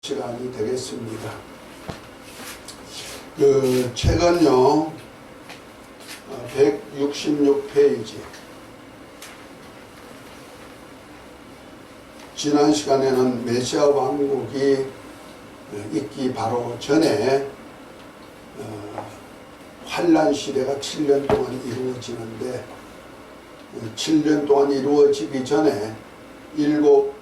시간이 되겠습니다. 책은요 166페이지. 지난 시간에는 메시아 왕국이 있기 바로 전에 환란 시대가 7년 동안 이루어지는데, 7년 동안 이루어지기 전에 일곱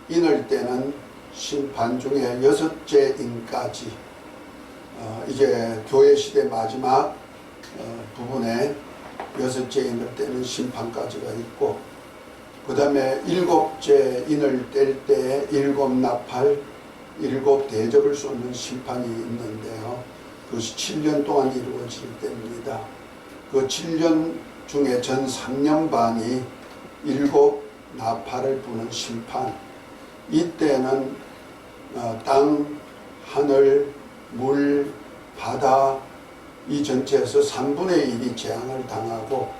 인을 때는 심판 중에 6째 인까지, 이제 교회 시대 마지막 부분에 6째 인을 때는 심판까지가 있고, 그 다음에 7째 인을 뗄 때 7나팔, 7대접을 쏟는 심판이 있는데요. 그것이 7년 동안 이루어질 때입니다. 그 7년 중에 전 3년 반이 7나팔을 부는 심판, 이때는 땅, 하늘, 물, 바다 이 전체에서 3분의 1이 재앙을 당하고,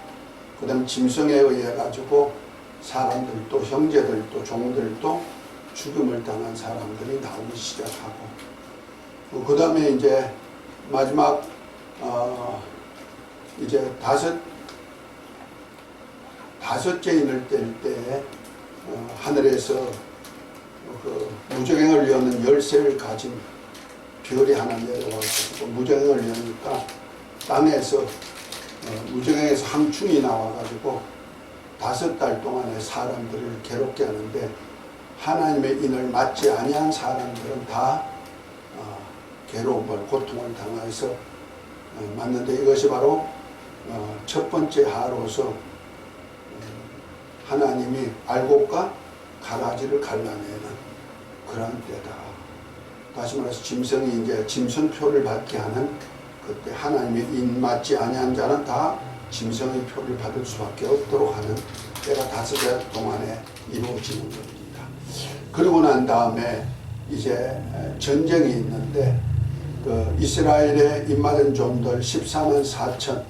그 다음 짐승에 의해 가지고 사람들도, 형제들도, 종들도 죽음을 당한 사람들이 나오기 시작하고, 그 다음에 이제 마지막 이제 다섯째 인을 뗄 때 하늘에서 그 무저갱을 여는 열쇠를 가진 별이 하나 내려와가지고, 무저갱을 여니까 땅에서 무저갱에서 항충이 나와가지고 5달 동안에 사람들을 괴롭게 하는데, 하나님의 인을 맞지 아니한 사람들은 다 괴로움을, 고통을 당해서 맞는데, 이것이 바로 첫 번째 하로서 하나님이 알곡과 가라지를 갈라내는 그런 때다. 다시 말해서 짐승이 이제 짐승표를 받게 하는 그때, 하나님의 인 맞지 아니한 자는 다 짐승의 표를 받을 수밖에 없도록 하는 때가 5달 동안에 이루어지는 겁니다. 그러고 난 다음에 이제 전쟁이 있는데, 그 이스라엘에 입맞은 종들 14만 4천,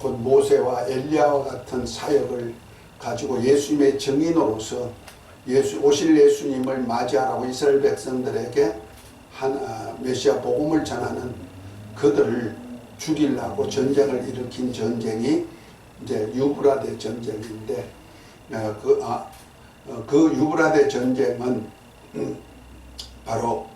곧 모세와 엘리야와 같은 사역을 가지고 예수님의 증인으로서 오실 예수님을 맞이하라고 이스라엘 백성들에게 메시아 복음을 전하는 그들을 죽이려고 전쟁을 일으킨 전쟁이 이제 유브라데 전쟁인데, 그 유브라데 전쟁은 바로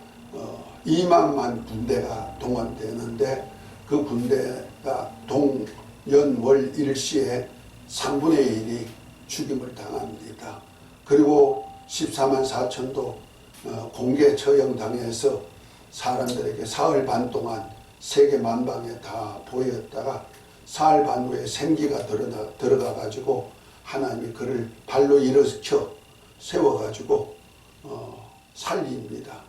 2만만 군대가 동원되는데, 그 군대가 동연월 일시에 3분의 1이 죽임을 당합니다. 그리고 14만 4천도 공개 처형당해서 사람들에게 사흘 반 동안 세계 만방에 다 보였다가, 사흘 반 후에 생기가 들어가 가지고 하나님이 그를 발로 일으켜 세워가지고 살립니다.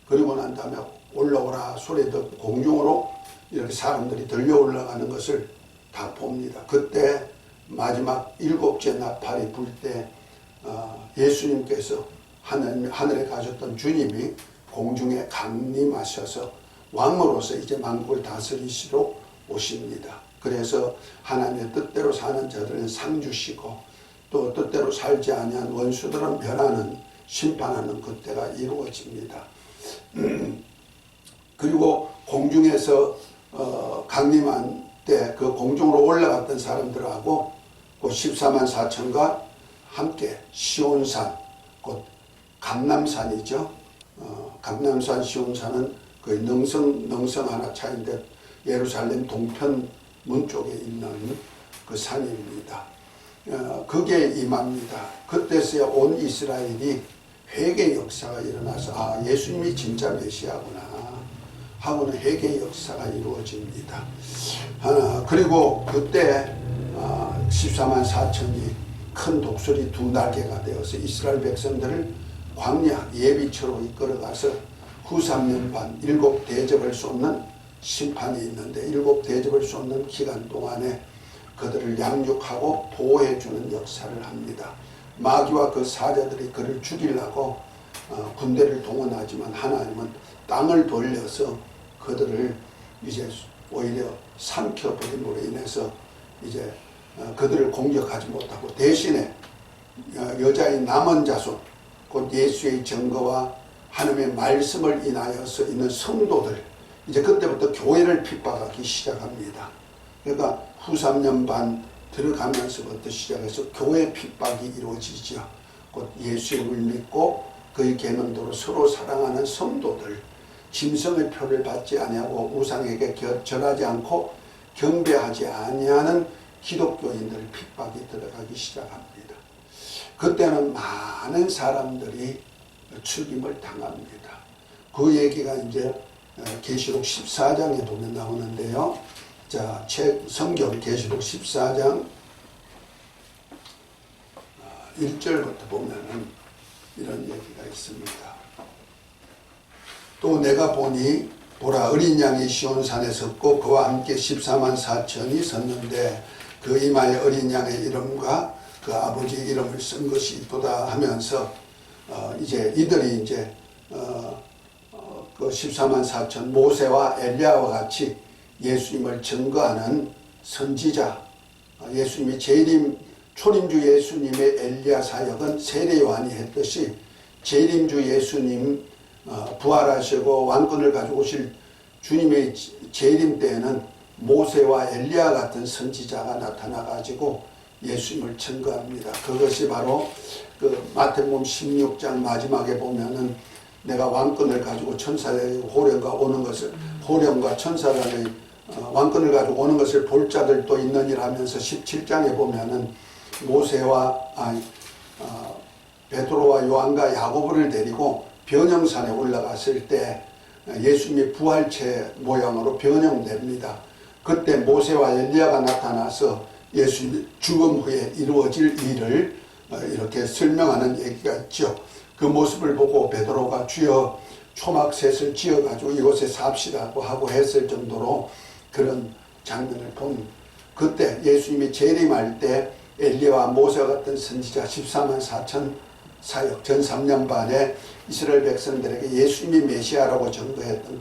그리고 난 다음에 올라오라 소리 듣고 공중으로 이렇게 사람들이 들려 올라가는 것을 다 봅니다. 그때 마지막 7째 나팔이 불 때 예수님께서 하늘에 가셨던 주님이 공중에 강림하셔서 왕으로서 이제 만국을 다스리시러 오십니다. 그래서 하나님의 뜻대로 사는 자들은 상 주시고, 또 뜻대로 살지 아니한 원수들은 멸하는, 심판하는 그때가 이루어집니다. 그리고 공중에서 강림한 때 그 공중으로 올라갔던 사람들하고 그 14만 4천과 함께 시온산, 곧 감람산이죠. 감람산, 시온산은 거의 능성 하나 차이인데 예루살렘 동편 문 쪽에 있는 그 산입니다. 그게 임합니다. 그때서야 온 이스라엘이 회개 역사가 일어나서 예수님이 진짜 메시아구나 하고는 회개 역사가 이루어집니다. 그리고 그때 14만 4천이 큰 독수리 2날개가 되어서 이스라엘 백성들을 광야 예비처로 이끌어가서 후 3년 반 7대접을 쏟는 심판이 있는데, 7대접을 쏟는 기간 동안에 그들을 양육하고 보호해주는 역사를 합니다. 마귀와 그 사자들이 그를 죽이려고 군대를 동원하지만, 하나님은 땅을 돌려서 그들을 이제 오히려 삼켜버림으로 인해서 이제 그들을 공격하지 못하고, 대신에 여자의 남은 자손, 곧 예수의 증거와 하나님의 말씀을 인하여서 있는 성도들, 이제 그때부터 교회를 핍박하기 시작합니다. 그러니까 후 3년 반 들어가면서부터 시작해서 교회 핍박이 이루어지죠. 곧 예수님을 믿고 그의 계명대로 서로 사랑하는 성도들, 짐승의 표를 받지 아니하고 우상에게 절하지 않고 경배하지 아니하는 기독교인들 핍박이 들어가기 시작합니다. 그때는 많은 사람들이 죽임을 당합니다. 그 얘기가 이제 계시록 14장에 보면 나오는데요. 자, 성경 계시록 14장 1절부터 보면은 이런 얘기가 있습니다. 또 내가 보니 보라 어린 양이 시온산에 섰고 그와 함께 14만 4천이 섰는데 그 이마에 어린 양의 이름과 그 아버지 이름을 쓴 것이 있도다 하면서 이제 이들이 이제 그 14만 4천 모세와 엘리야와 같이 예수님을 증거하는 선지자, 예수님이 초림주 예수님의 엘리야 사역은 세례 요한이 했듯이 재림주 예수님 부활하시고 왕권을 가지고 오실 주님의 재림 때에는 모세와 엘리야 같은 선지자가 나타나 가지고 예수님을 증거합니다. 그것이 바로 그 마태복음 16장 마지막에 보면은 내가 왕권을 가지고 천사의 호령과 오는 것을 호령과 천사단의 왕권을 가지고 오는 것을 볼 자들도 있느니라 하면서 17장에 보면은 모세와 베드로와 요한과 야고보를 데리고 변형산에 올라갔을 때 예수님이 부활체 모양으로 변형됩니다. 그때 모세와 엘리야가 나타나서 예수님이 죽음 후에 이루어질 일을 이렇게 설명하는 얘기가 있죠. 그 모습을 보고 베드로가 주여 초막셋을 지어가지고 이곳에 삽시다고 하고 했을 정도로 그런 장면을 본 그때 예수님이 재림할 때 엘리야와 모세와 같은 선지자 14만 4천 사역 전 3년 반에 이스라엘 백성들에게 예수님이 메시아라고 전도했던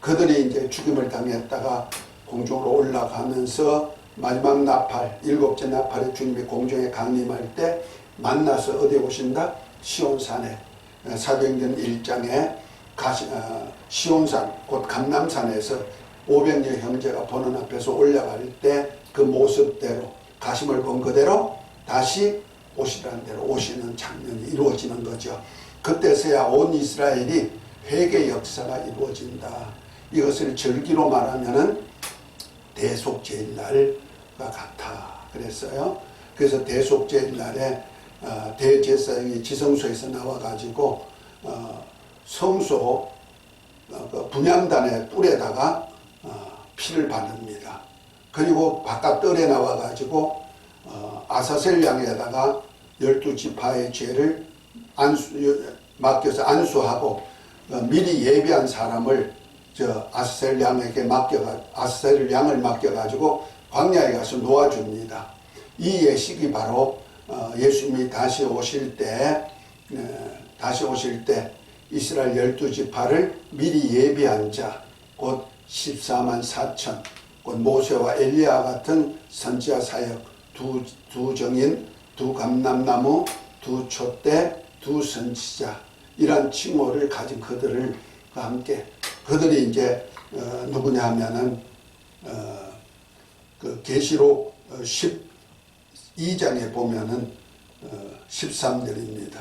그들이 이제 죽임을 당했다가 공중으로 올라가면서 마지막 나팔, 7째 나팔에 주님이 공중에 강림할 때 만나서 어디에 오신다? 시온산에 사도행전 1장에 시온산 곧 감람산에서 500여 형제가 보는 앞에서 올라갈 때 그 모습대로 가심을 본 그대로 다시 오시라는 대로 오시는 장면이 이루어지는 거죠. 그때서야 온 이스라엘이 회개 역사가 이루어진다. 이것을 절기로 말하면은 대속제일날과 같아 그랬어요. 그래서 대속제일날에 대제사장이 지성소에서 나와가지고 성소 분향단의 뿔에다가 피를 바릅니다. 그리고 바깥 뜰에 나와가지고 아사셀 양에다가 12지파의 죄를 맡겨서 안수하고 미리 예비한 사람을 아사셀 양을 맡겨가지고 광야에 가서 놓아줍니다. 이 예식이 바로 예수님이 다시 오실 때 이스라엘 12지파를 미리 예비한 자, 곧 14만 4천, 곧 모세와 엘리야 같은 선지자 사역, 두 정인, 두 감람나무, 두 촛대, 두 선지자, 이런 칭호를 가진 그들과 함께, 그들이 이제 누구냐 하면은 그 계시록 12장에 보면은 13절입니다.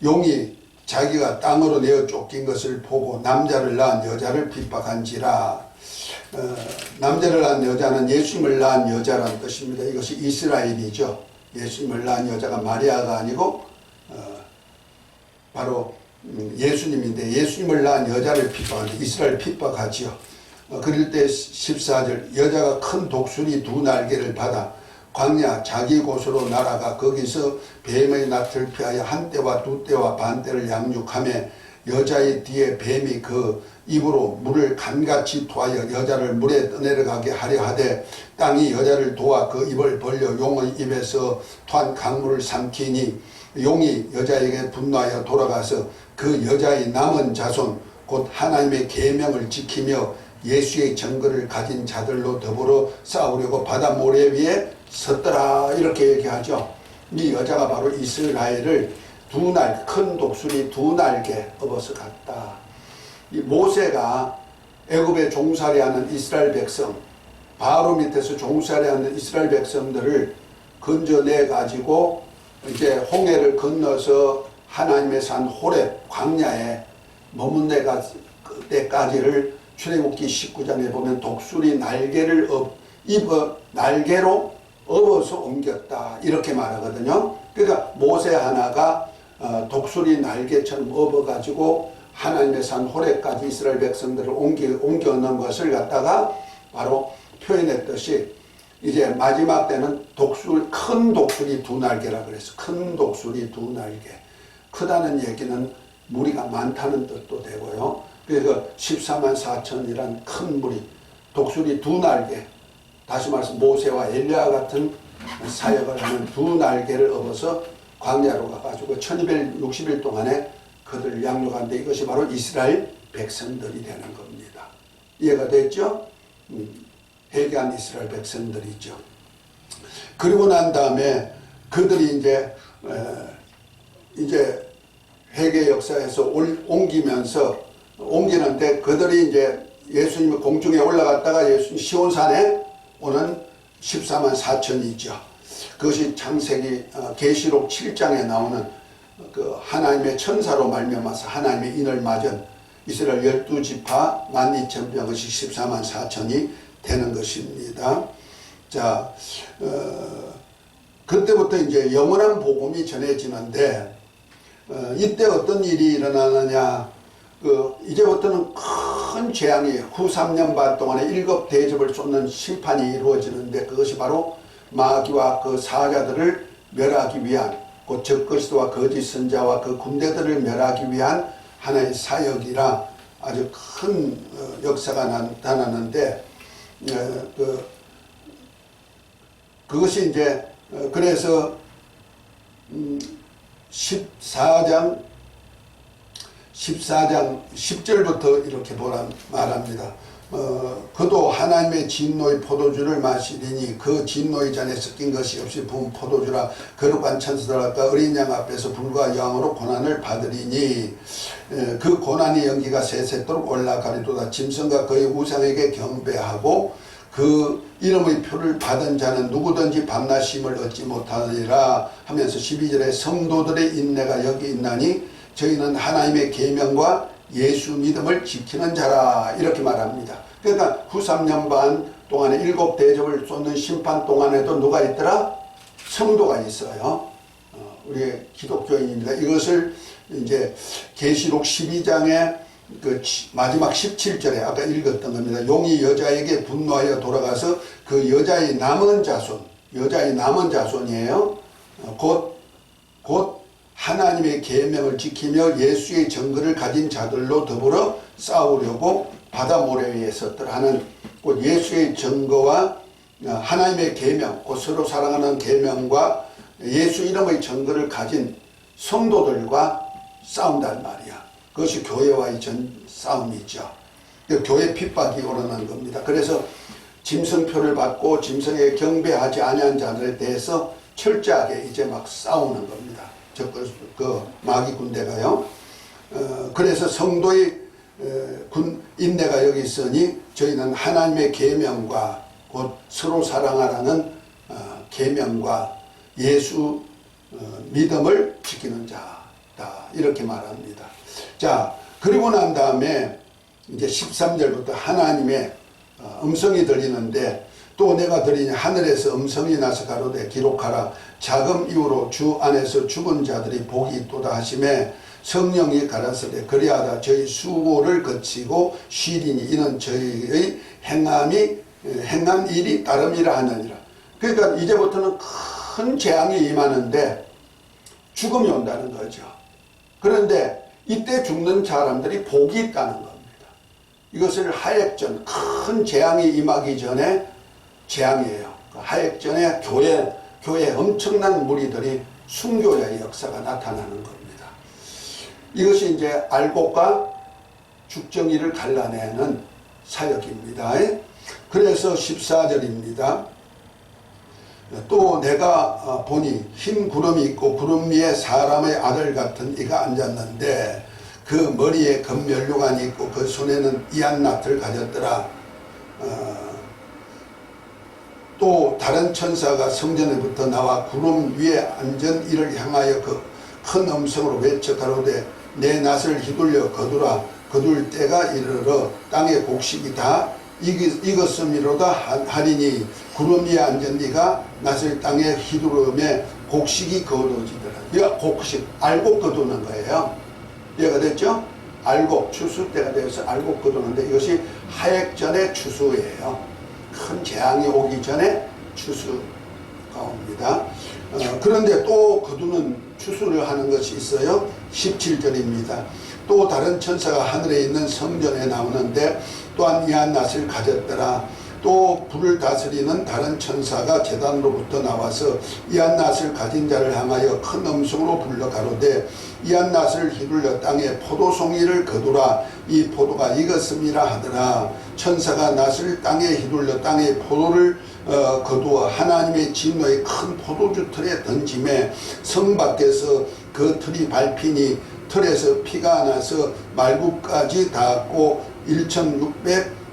용이 자기가 땅으로 내어 쫓긴 것을 보고 남자를 낳은 여자를 핍박한지라. 남자를 낳은 여자는 예수님을 낳은 여자라는 뜻입니다. 이것이 이스라엘이죠. 예수님을 낳은 여자가 마리아가 아니고 바로 예수님인데 예수님을 낳은 여자를 핍박하는데 이스라엘 핍박하지요. 그럴 때 14절 여자가 큰 독수리 2날개를 받아 광야 자기 곳으로 날아가 거기서 뱀의 낯을 피하여 한 떼와 2떼와 반 떼를 양육하며 여자의 뒤에 뱀이 그 입으로 물을 간같이 토하여 여자를 물에 떠내려가게 하려 하되 땅이 여자를 도와 그 입을 벌려 용의 입에서 토한 강물을 삼키니 용이 여자에게 분노하여 돌아가서 그 여자의 남은 자손 곧 하나님의 계명을 지키며 예수의 증거를 가진 자들로 더불어 싸우려고 바다 모래 위에 섰더라 이렇게 얘기하죠. 이 여자가 바로 이스라엘을 큰 독수리 두 날개 업어서 갔다. 이 모세가 애굽에 종살이하는 이스라엘 백성, 바로 밑에서 종살이하는 이스라엘 백성들을 건져내 가지고 이제 홍해를 건너서 하나님의 산 호렙 광야에 머문내 때까지를 출애굽기 19장에 보면 독수리 날개를 날개로 업어서 옮겼다 이렇게 말하거든요. 그러니까 모세 하나가 독수리 날개처럼 업어가지고 하나님의 산 호렙까지 이스라엘 백성들을 옮겨 넣은 것을 갖다가 바로 표현했듯이 이제 마지막 때는 큰 독수리 두 날개라 그랬어. 큰 독수리 두 날개. 크다는 얘기는 무리가 많다는 뜻도 되고요. 그래서 14만 4천이란 큰 무리, 독수리 두 날개, 다시 말해서 모세와 엘리야 같은 사역을 하는 두 날개를 업어서 광야로 가가지고 1260일 동안에 그들을 양육하는데 이것이 바로 이스라엘 백성들이 되는 겁니다. 이해가 됐죠? 회개한 이스라엘 백성들이죠. 그리고 난 다음에 그들이 이제 회개 역사에서 옮기는데 그들이 이제 예수님이 공중에 올라갔다가 예수님 시온산에 오는 14만 4천이죠. 그것이 창세기 계시록 7장에 나오는 그 하나님의 천사로 말미암아서 하나님의 인을 맞은 이스라엘 12지파 12,000명, 것이 14만 4천이 되는 것입니다. 자, 그때부터 이제 영원한 복음이 전해지는데 이때 어떤 일이 일어나느냐? 이제부터는 큰 재앙이 후 3년 반 동안에 7 대접을 쏟는 심판이 이루어지는데 그것이 바로 마귀와 그 사자들을 멸하기 위한 곧 적그리스도와 거짓 선자와 그 군대들을 멸하기 위한 하나의 사역이라 아주 큰 역사가 나타나는데 그것이 이제 그래서 14장 10절부터 이렇게 말합니다. 그도 하나님의 진노의 포도주를 마시리니 그 진노의 잔에 섞인 것이 없이 부은 포도주라. 거룩한 천사들과 어린 양 앞에서 불과 여왕으로 고난을 받으리니 그 고난의 연기가 세세토록 올라가리도다. 짐승과 그의 우상에게 경배하고 그 이름의 표를 받은 자는 누구든지 밤낮 쉼을 얻지 못하리라 하면서 12절에 성도들의 인내가 여기 있나니 저희는 하나님의 계명과 예수 믿음을 지키는 자라 이렇게 말합니다. 그러니까 후 3년 반 동안에 7 대접을 쏟는 심판 동안에도 누가 있더라? 성도가 있어요. 우리 기독교인입니다. 이것을 이제 계시록 12장에 그 마지막 17절에 아까 읽었던 겁니다. 용이 여자에게 분노하여 돌아가서 그 여자의 남은 자손이에요. 곧 하나님의 계명을 지키며 예수의 증거를 가진 자들로 더불어 싸우려고 바다 모래 위에 섰더라 하는 곧 예수의 증거와 하나님의 계명, 곧 서로 사랑하는 계명과 예수 이름의 증거를 가진 성도들과 싸운단 말이야. 그것이 교회와의 싸움이죠. 교회 핍박이 일어난 겁니다. 그래서 짐승표를 받고 짐승에 경배하지 아니한 자들에 대해서 철저하게 이제 막 싸우는 겁니다. 그 마귀 군대가요. 그래서 성도의 인내가 여기 있으니 저희는 하나님의 계명과 곧 서로 사랑하라는 계명과 예수 믿음을 지키는 자다 이렇게 말합니다. 자, 그리고 난 다음에 이제 13절부터 하나님의 음성이 들리는데 또 내가 들으니 하늘에서 음성이 나서 가로되 기록하라. 자금 이후로 주 안에서 죽은 자들이 복이 있도다 하심에 성령이 가라사대 그리하다 저희 수고를 거치고 쉬리니 이는 저희의 행한 일이 따름이라 하느니라. 그러니까 이제부터는 큰 재앙이 임하는데 죽음이 온다는 거죠. 그런데 이때 죽는 사람들이 복이 있다는 겁니다. 이것을 하액전, 큰 재앙이 임하기 전에 재앙이에요. 그 하액전에 교회에 엄청난 무리들이 순교자의 역사가 나타나는 겁니다. 이것이 이제 알곡과 죽정이를 갈라내는 사역입니다. 그래서 14절입니다. 또 내가 보니 흰 구름이 있고 구름 위에 사람의 아들 같은 이가 앉았는데 그 머리에 금면류관이 있고 그 손에는 이한낫을 가졌더라. 또 다른 천사가 성전에부터 나와 구름 위에 앉은 이를 향하여 그 큰 음성으로 외쳐 가로되 내 낫을 휘둘려 거두라. 거둘 때가 이르러 땅의 곡식이 다 익었음이로다 하리니 구름 위에 앉은 네가 낫을 땅에 휘두르며 곡식이 거두어지더라. 이가 곡식 알곡 거두는 거예요. 이해가 됐죠? 알곡 추수 때가 되어서 알곡 거두는데 이것이 하액전의 추수예요. 큰 재앙이 오기 전에 추수가 옵니다. 그런데 또 거두는 추수를 하는 것이 있어요. 17절입니다. 또 다른 천사가 하늘에 있는 성전에 나오는데 또한 이한 낫을 가졌더라. 또 불을 다스리는 다른 천사가 제단으로부터 나와서 이한 낫을 가진 자를 향하여 큰 음성으로 불러 가로되 이한 낫을 휘둘러 땅에 포도송이를 거두라. 이 포도가 익었음이라 하더라. 천사가 낫을 땅에 휘둘러 땅에 포도를 거두어 하나님의 진노의 큰 포도주 틀에 던짐에 성 밖에서 그 틀이 밟히니 틀에서 피가 나서 말굽까지 닿았고 1600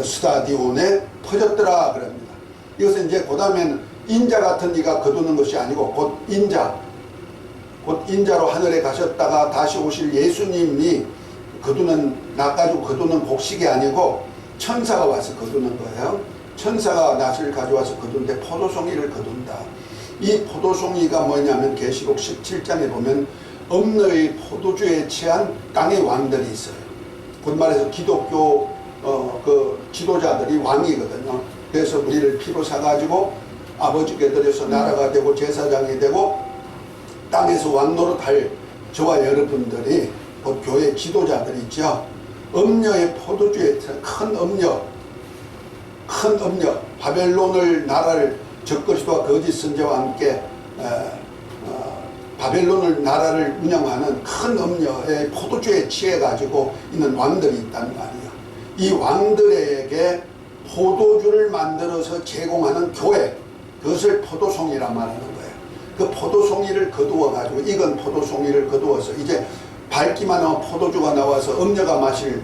스타디온에 퍼졌더라 그럽니다. 이것은 이제 그 다음에는 인자 같은 이가 거두는 것이 아니고 곧 인자로 하늘에 가셨다가 다시 오실 예수님이 거두는 낫 가지고 거두는 곡식이 아니고 천사가 와서 거두는 거예요. 천사가 낫을 가져와서 거두는데 포도송이를 거둔다. 이 포도송이가 뭐냐면 계시록 17장에 보면 엄너의 포도주에 취한 땅의 왕들이 있어요. 곧 말해서 기독교 그 지도자들이 왕이거든요. 그래서 우리를 피로 사가지고 아버지께 드려서 나라가 되고 제사장이 되고 땅에서 왕노릇할 저와 여러분들이 곧 교회 지도자들이 있죠. 엄녀의 포도주에 큰 엄녀 바벨론을 나라를 적그리스도와 거짓 선지자와 함께 바벨론을 나라를 운영하는 큰 엄녀의 포도주에 취해 가지고 있는 왕들이 있단 말이에요. 이 왕들에게 포도주를 만들어서 제공하는 교회, 그것을 포도송이라 말하는 거예요. 그 포도송이를 거두어 가지고 익은 포도송이를 거두어서 이제 밝기만 하면 포도주가 나와서 엄녀가 마실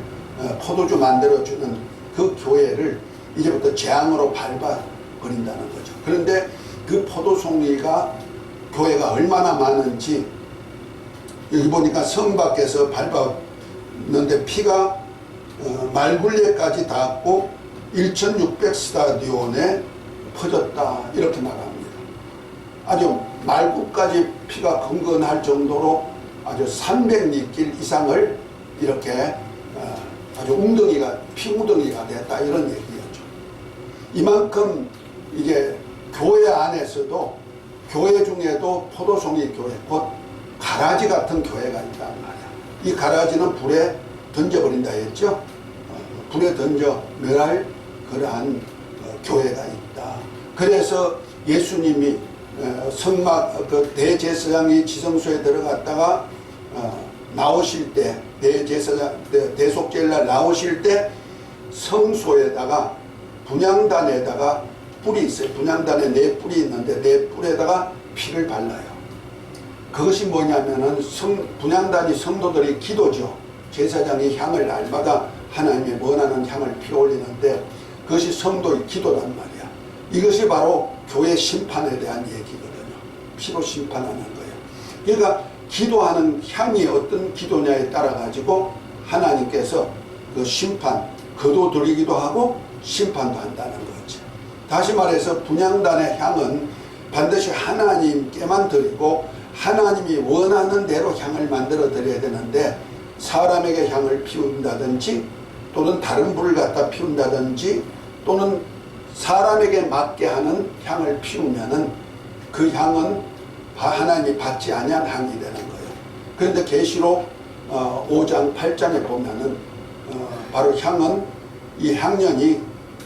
포도주 만들어주는 그 교회를 이제부터 재앙으로 밟아버린다는 거죠. 그런데 그 포도송이가 교회가 얼마나 많은지 여기 보니까 성 밖에서 밟았는데 피가 말굴레까지 닿았고 1600 스타디온에 퍼졌다 이렇게 말합니다. 아주 말구까지 피가 건건할 정도로 아주 300리길 이상을 이렇게 아주 웅덩이가 피웅덩이가 됐다 이런 얘기였죠. 이만큼 이제 교회 안에서도 교회 중에도 포도송이 교회 곧 가라지 같은 교회가 있단 말이야. 이 가라지는 불에 던져버린다 했죠. 불에 던져 멸할 그러한 교회가 있다. 그래서 예수님이 성막 그 대제사장이 지성소에 들어갔다가 나오실 때 대제사장 대속제일날 나오실 때 성소에다가 분향단에다가 뿔이 있어요. 분향단에 4뿔이 있는데 4뿔에다가 피를 발라요. 그것이 뭐냐면은 분향단이 성도들이 기도죠. 제사장이 향을 날마다 하나님의 원하는 향을 피워올리는데 그것이 성도의 기도란 말이야. 이것이 바로 교회 심판에 대한 얘기거든요. 피로 심판하는 거예요. 그러니까 기도하는 향이 어떤 기도냐에 따라 가지고 하나님께서 그 심판, 거둬들이기도 하고 심판도 한다는 거죠. 다시 말해서 분향단의 향은 반드시 하나님께만 드리고 하나님이 원하는 대로 향을 만들어 드려야 되는데 사람에게 향을 피운다든지 또는 다른 불을 갖다 피운다든지 또는 사람에게 맞게 하는 향을 피우면은 그 향은 하나님이 받지 아니한 향이 되는 거예요. 그런데 계시록 5장 8장에 보면은 바로 향은 이 향년이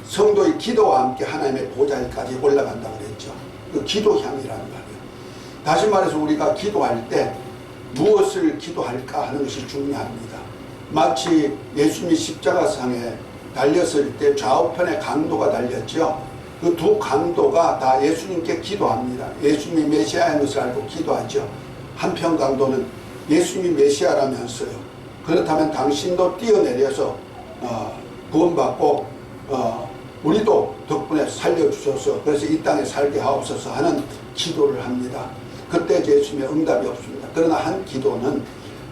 성도의 기도와 함께 하나님의 보좌에까지 올라간다고 그랬죠. 그 기도향이라는 말이에요. 다시 말해서 우리가 기도할 때 무엇을 기도할까 하는 것이 중요합니다. 마치 예수님이 십자가상에 달렸을 때 좌우편에 강도가 달렸죠. 그 두 강도가 다 예수님께 기도합니다. 예수님이 메시아인 것을 알고 기도하죠. 한편 강도는 예수님이 메시아라면서요. 그렇다면 당신도 뛰어내려서 구원받고 우리도 덕분에 살려주소서. 그래서 이 땅에 살게 하옵소서 하는 기도를 합니다. 그때 예수님의 응답이 없습니다. 그러나 한 기도는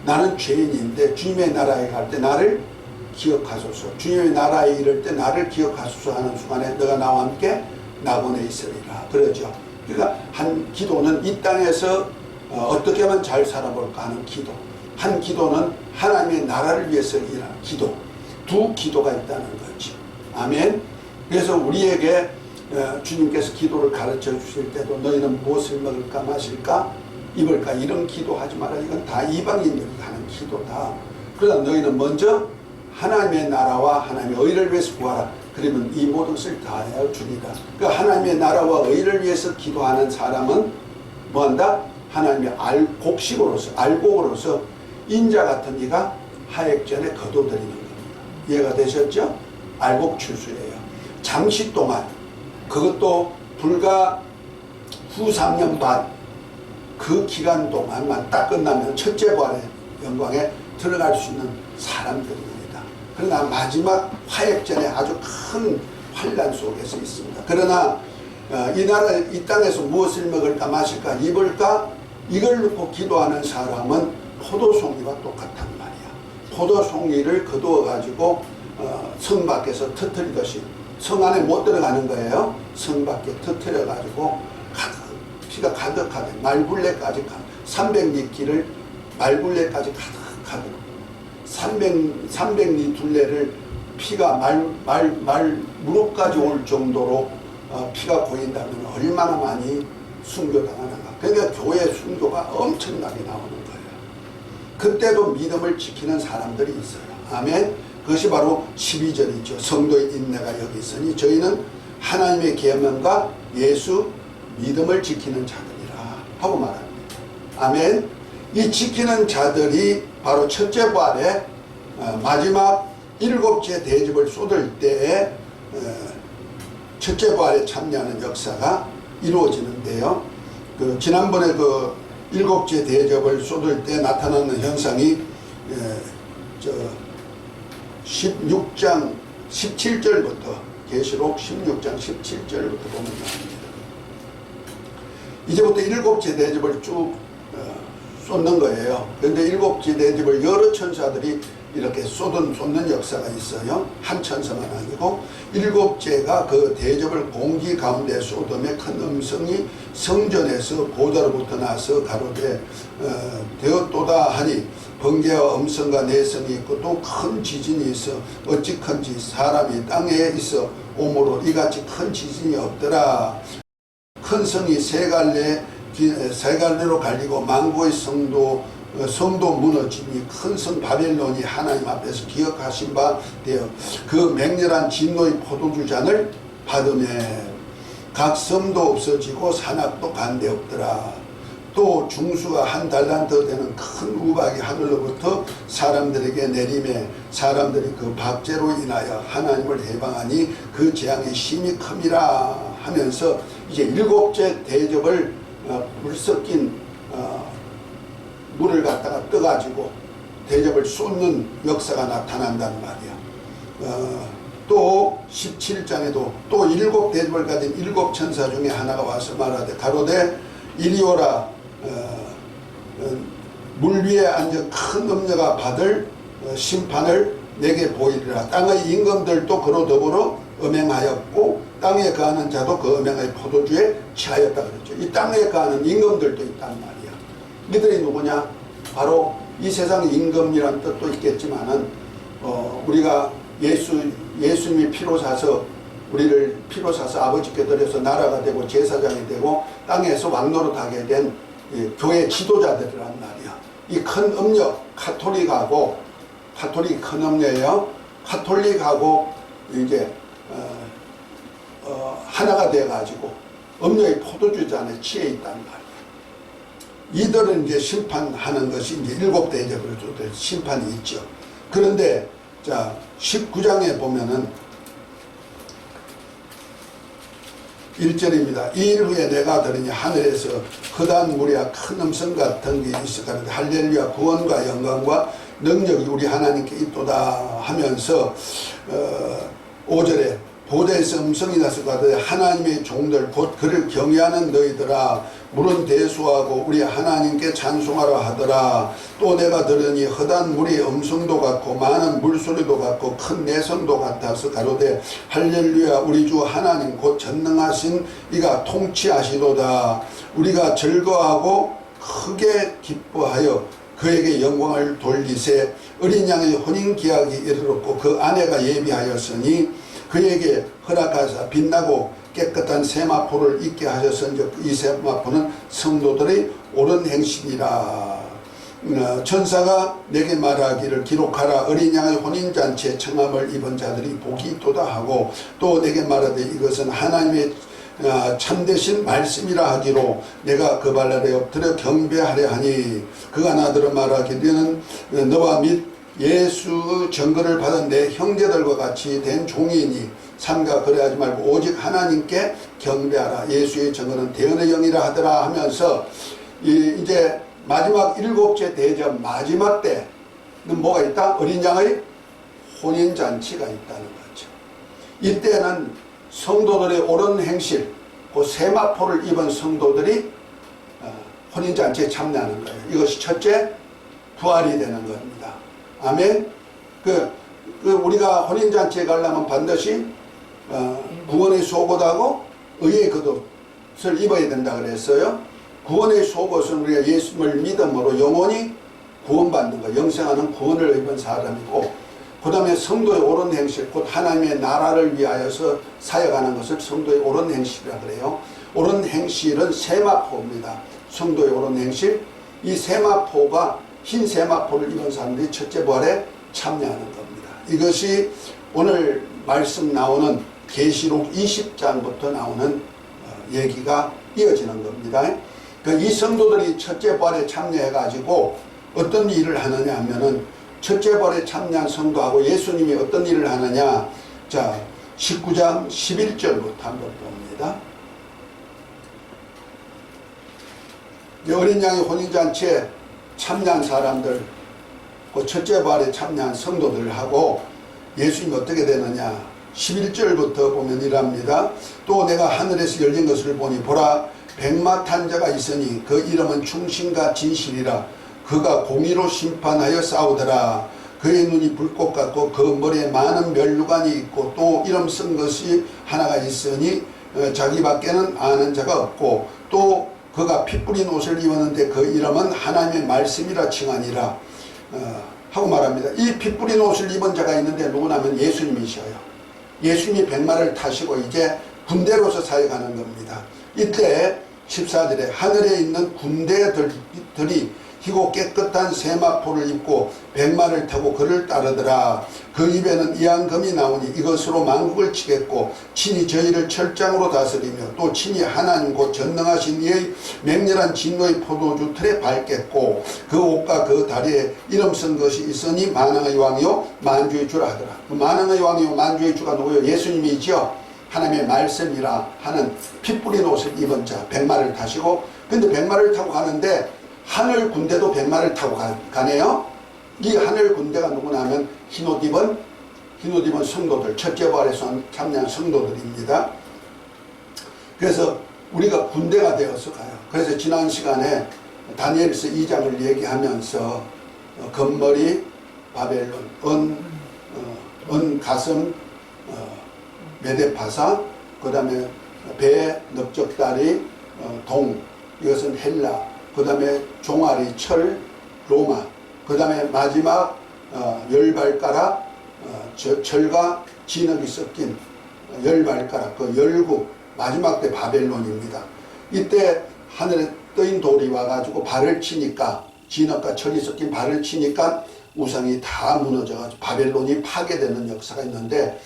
나는 죄인인데 주님의 나라에 갈 때 나를 기억하소서. 주님의 나라에 이를 때 나를 기억하소서 하는 순간에 너가 나와 함께 낙원에 있으리라. 그러죠. 그러니까 한 기도는 이 땅에서 어떻게 하면 잘 살아볼까 하는 기도. 한 기도는 하나님의 나라를 위해서 일하는 기도. 두 기도가 있다는 거죠. 아멘. 그래서 우리에게 주님께서 기도를 가르쳐 주실 때도 너희는 무엇을 먹을까 마실까 입을까 이런 기도하지 마라. 이건 다 이방인들이 하는 기도다. 그러나 너희는 먼저 하나님의 나라와 하나님의 의를 위해서 구하라. 그러면 이 모든 것을 다하여 주리라. 그러니까 하나님의 나라와 의를 위해서 기도하는 사람은 뭐한다? 하나님의 곡식으로서 알곡으로서 인자 같은 이가 하액전에 거둬들이는 겁니다. 이해가 되셨죠? 알곡 추수예요. 잠시 동안 그것도 불과 후 3년 반 그 기간 동안만 딱 끝나면 첫째 부활의 영광에 들어갈 수 있는 사람들입니다. 그러나 마지막 화액전에 아주 큰 환난 속에서 있습니다. 그러나 이 땅에서 무엇을 먹을까 마실까 입을까 이걸 놓고 기도하는 사람은 포도송이와 똑같단 말이야. 포도송이를 거두어 가지고 성 밖에서 터뜨리듯이 성 안에 못 들어가는 거예요. 성 밖에 터뜨려 가지고 피가 가득하게 말굴레까지 300리끼를 말굴레까지 가득하게 300리 둘레를 피가 무릎까지 올 정도로 피가 고인다면 얼마나 많이 순교당하는가. 그러니까 교회 순교가 엄청나게 나오는 거예요. 그때도 믿음을 지키는 사람들이 있어요. 아멘. 그것이 바로 12절이죠. 성도의 인내가 여기 있으니 저희는 하나님의 계명과 예수 믿음을 지키는 자들이라 하고 말합니다. 아멘. 이 지키는 자들이 바로 첫째 부활의 마지막 일곱째 대접을 쏟을 때에 첫째 부활에 참여하는 역사가 이루어지는데요. 지난번에 일곱째 대접을 쏟을 때 나타나는 현상이 16장 17절부터 계시록 16장 17절부터 보면 나옵니다. 이제부터 일곱째 대접을 쭉 쏟는 거예요. 그런데 일곱째 대접을 여러 천사들이 이렇게 쏟는 역사가 있어요. 한 천사만 아니고 일곱째가 그 대접을 공기 가운데 쏟음에 큰 음성이 성전에서 보좌로부터 나서 가로되 되었도다 하니 번개와 음성과 내성이 있고 또 큰 지진이 있어 어찌 큰지 사람이 땅에 있어 오므로 이같이 큰 지진이 없더라. 큰 성이 세 갈래로 갈리고 만고의 성도 무너지니 큰 성 바벨론이 하나님 앞에서 기억하신 바 되어 그 맹렬한 진노의 포도주 잔을 받으매 각 섬도 없어지고 산악도 간데 없더라. 또 중수가 한 달란트 되는 큰 우박이 하늘로부터 사람들에게 내림에 사람들이 그 박제로 인하여 하나님을 해방하니 그 재앙이 심히 큽니다 하면서 이제 일곱째 대접을 물 섞인 물을 갖다가 떠가지고 대접을 쏟는 역사가 나타난단 말이야. 또 17장에도 또 일곱 대접을 가진 일곱 천사 중에 하나가 와서 말하되 가로되 이리 오라. 물 위에 앉은 큰 음녀가 받을 심판을 내게 보이리라. 땅의 임금들도 그로 더불어 음행하였고 땅에 거하는 자도 그 음행의 포도주에 취하였다 그랬죠. 이 땅에 거하는 임금들도 있단 말이야. 이들이 누구냐? 바로 이 세상 임금이란 뜻도 있겠지만은 우리가 예수님이 피로 사서 우리를 피로 사서 아버지께 드려서 나라가 되고 제사장이 되고 땅에서 왕노릇하게 된 교회 지도자들이란 말이야. 이 큰 음녀 카톨릭 큰 음녀예요. 카톨릭하고 이제 하나가 돼가지고 음녀의 포도주 잔에 취해 있단 말이야. 이들은 이제 심판하는 것이 이제 일곱 대접으로 심판이 있죠. 그런데 자 19장에 보면은 1절입니다. 이 일 후에 내가 들으니 하늘에서 크다한 무리와 큰 음성 같은 게 있었가는데 할렐루야 구원과 영광과 능력이 우리 하나님께 있도다 하면서 5절에 보좌에서 음성이 나서 가되 하나님의 종들 곧 그를 경외하는 너희들아 물은 대수하고 우리 하나님께 찬송하라 하더라. 또 내가 들으니 허다한 물이 음성도 같고 많은 물소리도 같고 큰 내성도 같아서 가로되 할렐루야 우리 주 하나님 곧 전능하신 이가 통치하시도다. 우리가 즐거워하고 크게 기뻐하여 그에게 영광을 돌리세. 어린 양의 혼인기약이 이르렀고 그 아내가 예비하였으니 그에게 허락하사 빛나고 깨끗한 세마포를 입게 하셨은즉 이 세마포는 성도들의 옳은 행실이라. 천사가 내게 말하기를 기록하라. 어린 양의 혼인잔치에 청함을 입은 자들이 복이 있도다 하고 또 내게 말하되 이것은 하나님의 참되신 말씀이라 하기로 내가 그 발 아래 엎드려 경배하려 하니 그가 나더러 말하기를 너와 및 예수 증거를 받은 내 형제들과 같이 된 종이니 삼가 그래하지 말고 오직 하나님께 경배하라. 예수의 증거는 대언의 영이라 하더라 하면서 이제 마지막 7째 대접 마지막 때는 뭐가 있다? 어린 양의 혼인잔치가 있다는 거죠. 이때는 성도들의 옳은 행실, 그 세마포를 입은 성도들이 혼인잔치에 참여하는 거예요. 이것이 첫째 부활이 되는 겁니다. 아멘. 우리가 혼인잔치에 가려면 반드시 구원의 속옷하고 의의 겉옷을 입어야 된다 그랬어요. 구원의 속옷은 우리가 예수를 믿음으로 영원히 구원받는 거, 영생하는 구원을 입은 사람이고, 그 다음에 성도의 옳은 행실, 곧 하나님의 나라를 위하여서 사역하는 것을 성도의 옳은 행실이라 그래요. 옳은 행실은 세마포입니다. 성도의 옳은 행실, 이 세마포가 흰 세마포를 입은 사람들이 첫째 부활에 참여하는 겁니다. 이것이 오늘 말씀 나오는 계시록 20장부터 나오는 얘기가 이어지는 겁니다. 이 성도들이 첫째 부활에 참여해 가지고 어떤 일을 하느냐 하면은 첫째 부활에 참여한 성도하고 예수님이 어떤 일을 하느냐. 자, 19장 11절부터 한번 봅니다. 어린 양의 혼인잔치에 참여한 사람들, 그 첫째 부활에 참여한 성도들하고 예수님이 어떻게 되느냐. 11절부터 보면 이랍니다. 또 내가 하늘에서 열린 것을 보니 보라 백마 탄 자가 있으니 그 이름은 충신과 진실이라. 그가 공의로 심판하여 싸우더라. 그의 눈이 불꽃 같고 그 머리에 많은 면류관이 있고 또 이름 쓴 것이 하나가 있으니 자기밖에는 아는 자가 없고 또 그가 피 뿌린 옷을 입었는데 그 이름은 하나님의 말씀이라 칭하니라 하고 말합니다. 이 피 뿌린 옷을 입은 자가 있는데 누구냐면 예수님이셔요. 예수님이 백마를 타시고 이제 군대로서 사역하는 겁니다. 이때 14절에 하늘에 있는 군대들이 희고 깨끗한 세마포를 입고 백마를 타고 그를 따르더라. 그 입에는 이한금이 나오니 이것으로 만국을 치겠고 친히 저희를 철장으로 다스리며 또 친히 하나님 곧 전능하신 이의 맹렬한 진노의 포도주 틀에 밟겠고 그 옷과 그 다리에 이름 쓴 것이 있으니 만왕의 왕이요 만주의 주라 하더라. 만왕의 왕이요 만주의 주가 누구요? 예수님이지요. 하나님의 말씀이라 하는 피 뿌린 옷을 입은 자 백마를 타시고, 근데 백마를 타고 가는데 하늘 군대도 백마를 타고 가네요. 이 하늘 군대가 누구냐 하면 흰옷 입은 성도들, 첫째 부활에서 참여한 성도들입니다. 그래서 우리가 군대가 되어서 가요. 그래서 지난 시간에 다니엘서 2장을 얘기하면서 금머리, 바벨론, 은 가슴, 메데파사, 그 다음에 배, 넓적다리, 동, 이것은 헬라, 그 다음에 종아리, 철, 로마, 그 다음에 마지막 열발가락, 철과 진흙이 섞인 열발가락, 그 열국, 마지막 때 바벨론입니다. 이때 하늘에 떠인 돌이 와가지고 발을 치니까, 진흙과 철이 섞인 발을 치니까 우상이 다 무너져가지고 바벨론이 파괴되는 역사가 있는데,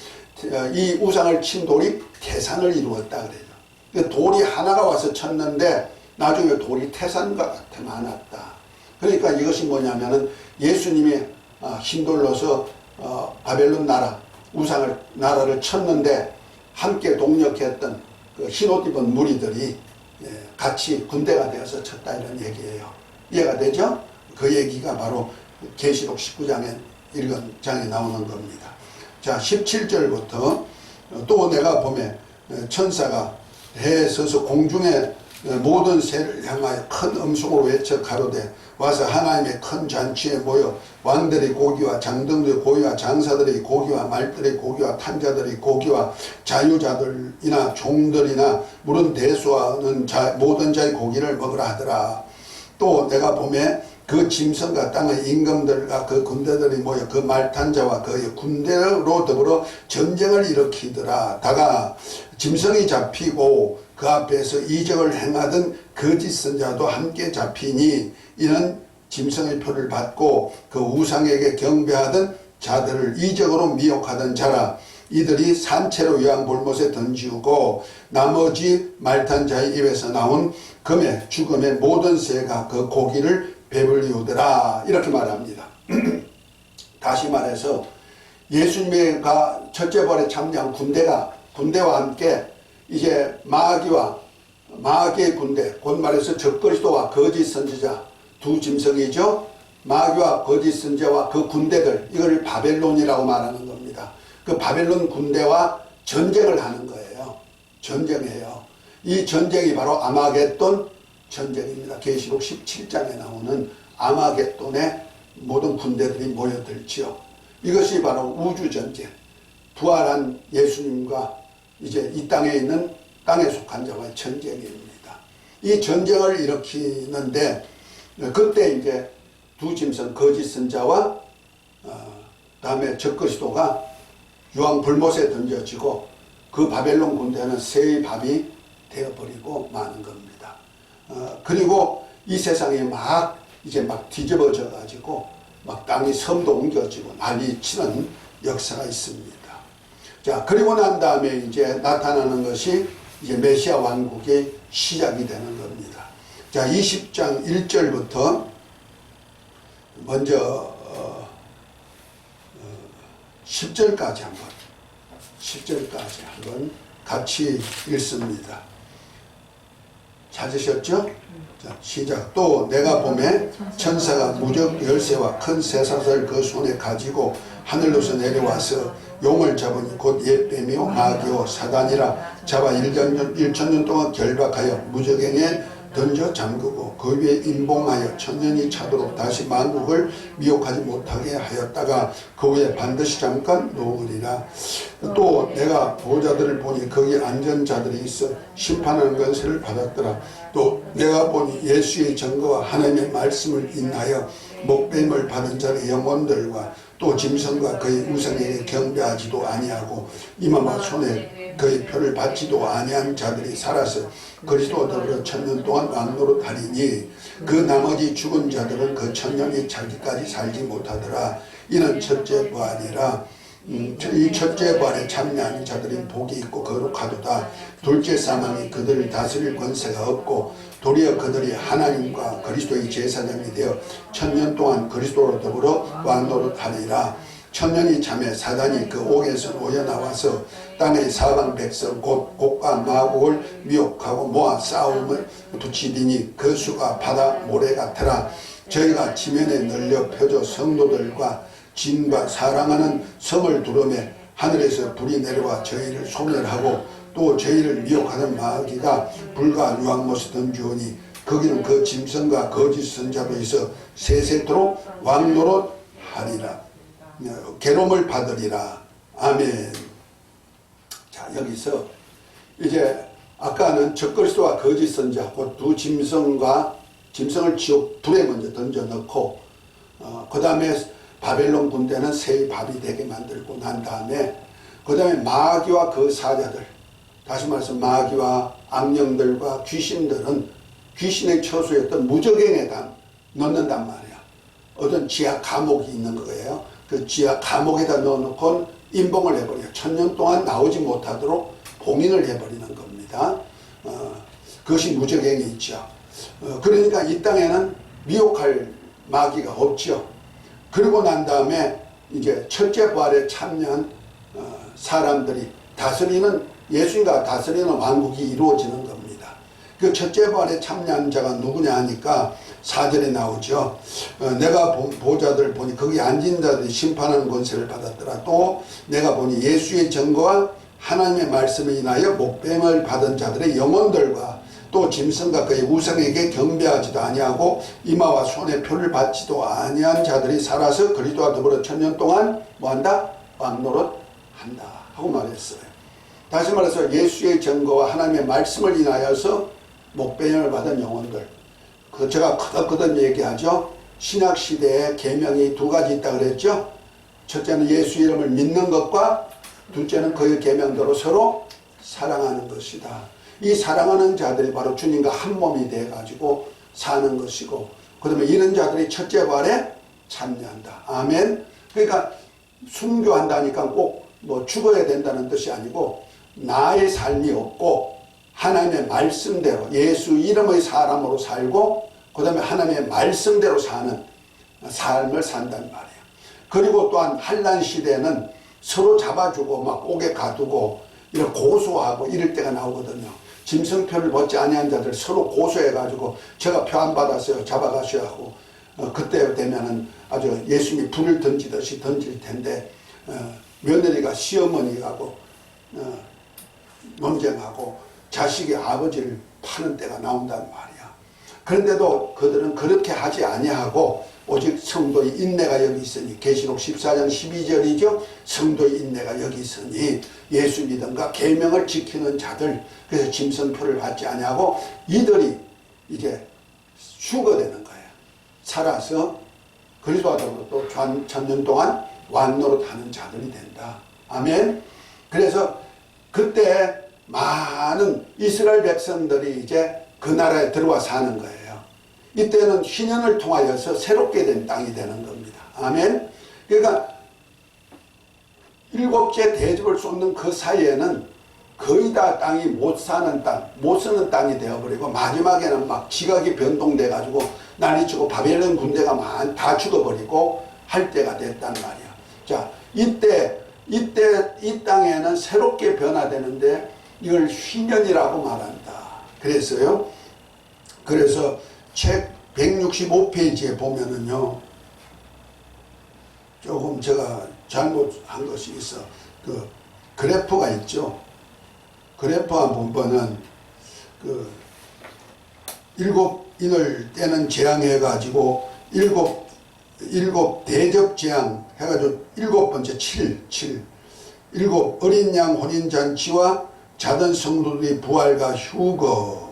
이 우상을 친 돌이 태산을 이루었다 그래요. 돌이 하나가 와서 쳤는데 나중에 돌이 태산과 같아 많았다. 그러니까 이것이 뭐냐면은 예수님이 흰돌로서 바벨론 나라, 우상을 나라를 쳤는데 함께 동력했던 그 흰옷 입은 무리들이 같이 군대가 되어서 쳤다 이런 얘기예요. 이해가 되죠? 그 얘기가 바로 계시록 19장에 읽은 장에 나오는 겁니다. 자, 17절부터 또 내가 보면 천사가 해에 서서 공중에 모든 새를 향하여 큰 음성으로 외쳐 가로되 와서 하나님의 큰 잔치에 모여 왕들의 고기와 장등들의 고기와 장사들의 고기와 말들의 고기와 탄자들의 고기와 자유자들이나 종들이나 물은 대수하는 모든 자의 고기를 먹으라 하더라. 또 내가 보면 그 짐승과 땅의 임금들과 그 군대들이 모여 그 말탄자와 그의 군대로 더불어 전쟁을 일으키더라. 다가 짐승이 잡히고 그 앞에서 이적을 행하던 거짓 선자도 함께 잡히니 이는 짐승의 표를 받고 그 우상에게 경배하던 자들을 이적으로 미혹하던 자라. 이들이 산채로 여왕 볼못에 던지우고 나머지 말탄 자의 입에서 나온 금의 죽음의 모든 새가 그 고기를 배불리우더라. 이렇게 말합니다. 다시 말해서 예수님의 첫째 부활에 참여한 군대와 함께 이제 마귀의 군대, 곧 말해서 적그리스도와 거짓 선지자 두 짐승이죠. 마귀와 거짓 선지자와 그 군대들, 이걸 바벨론이라고 말하는 겁니다. 그 바벨론 군대와 전쟁을 하는 거예요. 전쟁해요. 이 전쟁이 바로 아마겟돈 전쟁입니다. 계시록 17장에 나오는 아마겟돈에 모든 군대들이 모여들지요. 이것이 바로 우주전쟁, 부활한 예수님과 이제 이 땅에 있는 땅에 속한 자와의 전쟁입니다. 이 전쟁을 일으키는데 그때 이제 두 짐승 거짓 선자와 다음에 적그리스도가 유황 불못에 던져지고 그 바벨론 군대는 새의 밥이 되어버리고 마는 겁니다. 그리고 이 세상이 막 뒤집어져 가지고 막 땅이 섬도 옮겨지고 난리치는 역사가 있습니다. 자, 그리고 난 다음에 이제 나타나는 것이 이제 메시아 왕국의 시작이 되는 겁니다. 자, 20장 1절부터 먼저 10절까지 한번 같이 읽습니다. 찾으셨죠? 자, 시작. 또 내가 보매 천사가 무적 열쇠와 큰 쇠사슬 그 손에 가지고 하늘로서 내려와서 용을 잡으니 곧 옛뱀이요 마귀요 사단이라 잡아 1천년 동안 결박하여 무적행에 던져 잠그고 그 위에 임봉하여 천년이 차도록 다시 만국을 미혹하지 못하게 하였다가 그 후에 반드시 잠깐 놓으리라. 또 내가 보호자들을 보니 거기 앉은 자들이 있어 심판하는 권세를 받았더라. 또 내가 보니 예수의 증거와 하나님의 말씀을 인하여 목배임을 받은 자의 영혼들과 또 짐승과 그의 우상에게 경배하지도 아니하고 이마와 손에 그의 표를 받지도 아니한 자들이 살아서 그리스도와 더불어 천년 동안 왕노릇 하리니 그 나머지 죽은 자들은 그 천년이 차기까지 살지 못하더라. 이는 첫째 부활이라. 이 첫째 부활에 참여하는 자들이 복이 있고 거룩하도다. 둘째 사망이 그들을 다스릴 권세가 없고 도리어 그들이 하나님과 그리스도의 제사장이 되어 천년 동안 그리스도로 더불어 왕노릇하리라. 천년이 참에 사단이 그 옥에서 놓여 나와서 땅의 사방 백성 곧 곡과 마곡을 미혹하고 모아 싸움을 붙이리니 그 수가 바다 모래 같으라. 저희가 지면에 널려 펴져 성도들과 진과 사랑하는 성을 두르매 하늘에서 불이 내려와 저희를 소멸하고 또 저희를 미혹하는 마귀가 불과 유황못에 던지오니 거기는 그 짐승과 거짓 선자도 있어 세세토록 왕노릇 하리라. 괴로움을 받으리라. 아멘. 자, 여기서 이제 아까는 적그리스도와 거짓 선자 곧 두 짐승을 지옥 불에 먼저 던져 넣고 그 다음에 바벨론 군대는 새의 밥이 되게 만들고 난 다음에 그 다음에 마귀와 그 사자들, 다시 말해서 마귀와 악령들과 귀신들은 귀신의 처소였던 무적행에 넣는단 말이야. 어떤 지하 감옥이 있는 거예요. 그 지하 감옥에다 넣어놓고 임봉을 해버려요. 천년 동안 나오지 못하도록 봉인을 해버리는 겁니다. 그것이 무적행이 있죠. 그러니까 이 땅에는 미혹할 마귀가 없죠. 그러고 난 다음에 이제 첫째 부활에 참여한 사람들이 다스리는 예수님과 다스리는 왕국이 이루어지는 겁니다. 그 첫째 부활에 참여한 자가 누구냐 하니까 4절에 나오죠. 내가 본 보좌들을 보니 거기 앉은 자들이 심판하는 권세를 받았더라. 또 내가 보니 예수의 증거와 하나님의 말씀을 인하여 목뱀을 받은 자들의 영혼들과 또 짐승과 그의 우상에게 경배하지도 아니하고 이마와 손에 표를 받지도 아니한 자들이 살아서 그리스도와 더불어 천년 동안 뭐한다? 왕노릇한다 하고 말했어요. 다시 말해서 예수의 증거와 하나님의 말씀을 인하여서 목배임을 받은 영혼들, 그 제가 거듭 얘기하죠. 신약시대에 계명이 두 가지 있다 그랬죠. 첫째는 예수 이름을 믿는 것과 둘째는 그의 계명대로 서로 사랑하는 것이다. 이 사랑하는 자들이 바로 주님과 한 몸이 돼가지고 사는 것이고, 그 다음에 이런 자들이 첫째 부활에 참여한다. 아멘. 그러니까 순교한다니까 꼭 뭐 죽어야 된다는 뜻이 아니고, 나의 삶이 없고 하나님의 말씀대로 예수 이름의 사람으로 살고, 그 다음에 하나님의 말씀대로 사는 삶을 산단 말이에요. 그리고 또한 환난 시대에는 서로 잡아주고 막 옥에 가두고 이런 고소하고 이럴 때가 나오거든요. 짐승표를 벗지 아니한 자들 서로 고소해가지고 제가 표 안 받았어요, 잡아가셔야 하고, 그때 되면은 아주 예수님이 불을 던지듯이 던질 텐데, 며느리가 시어머니하고 논쟁하고 자식이 아버지를 파는 때가 나온단 말이야. 그런데도 그들은 그렇게 하지 아니하고 오직 성도의 인내가 여기 있으니, 계시록 14장 12절이죠. 성도의 인내가 여기 있으니 예수 믿음과 계명을 지키는 자들, 그래서 짐승표를 받지 아니하고 이들이 이제 휴거되는 거예요. 살아서 그리스도와 더불어 또 천년 동안 왕노릇하는 자들이 된다. 아멘. 그래서 그때 많은 이스라엘 백성들이 이제 그 나라에 들어와 사는 거예요. 이때는 희년을 통하여서 새롭게 된 땅이 되는 겁니다. 아멘. 그러니까 일곱째 대접을 쏟는 그 사이에는 거의 다 땅이 못 사는 땅, 못 쓰는 땅이 되어버리고, 마지막에는 막 지각이 변동돼 가지고 난리치고 바벨론 군대가 다 죽어버리고 할 때가 됐단 말이야. 자, 이때 이 땅에는 새롭게 변화되는데 이걸 희년이라고 말한다. 그래서 책 165페이지에 보면은요, 조금 제가 잘못한 것이 있어. 그 그래프가 있죠. 그래프 한번 보면은 일곱 인을 때는 재앙해가지고 일곱 대접 재앙 해가지고 일곱 번째 7 일곱 어린 양 혼인잔치와 자던 성도들이 부활과 휴거,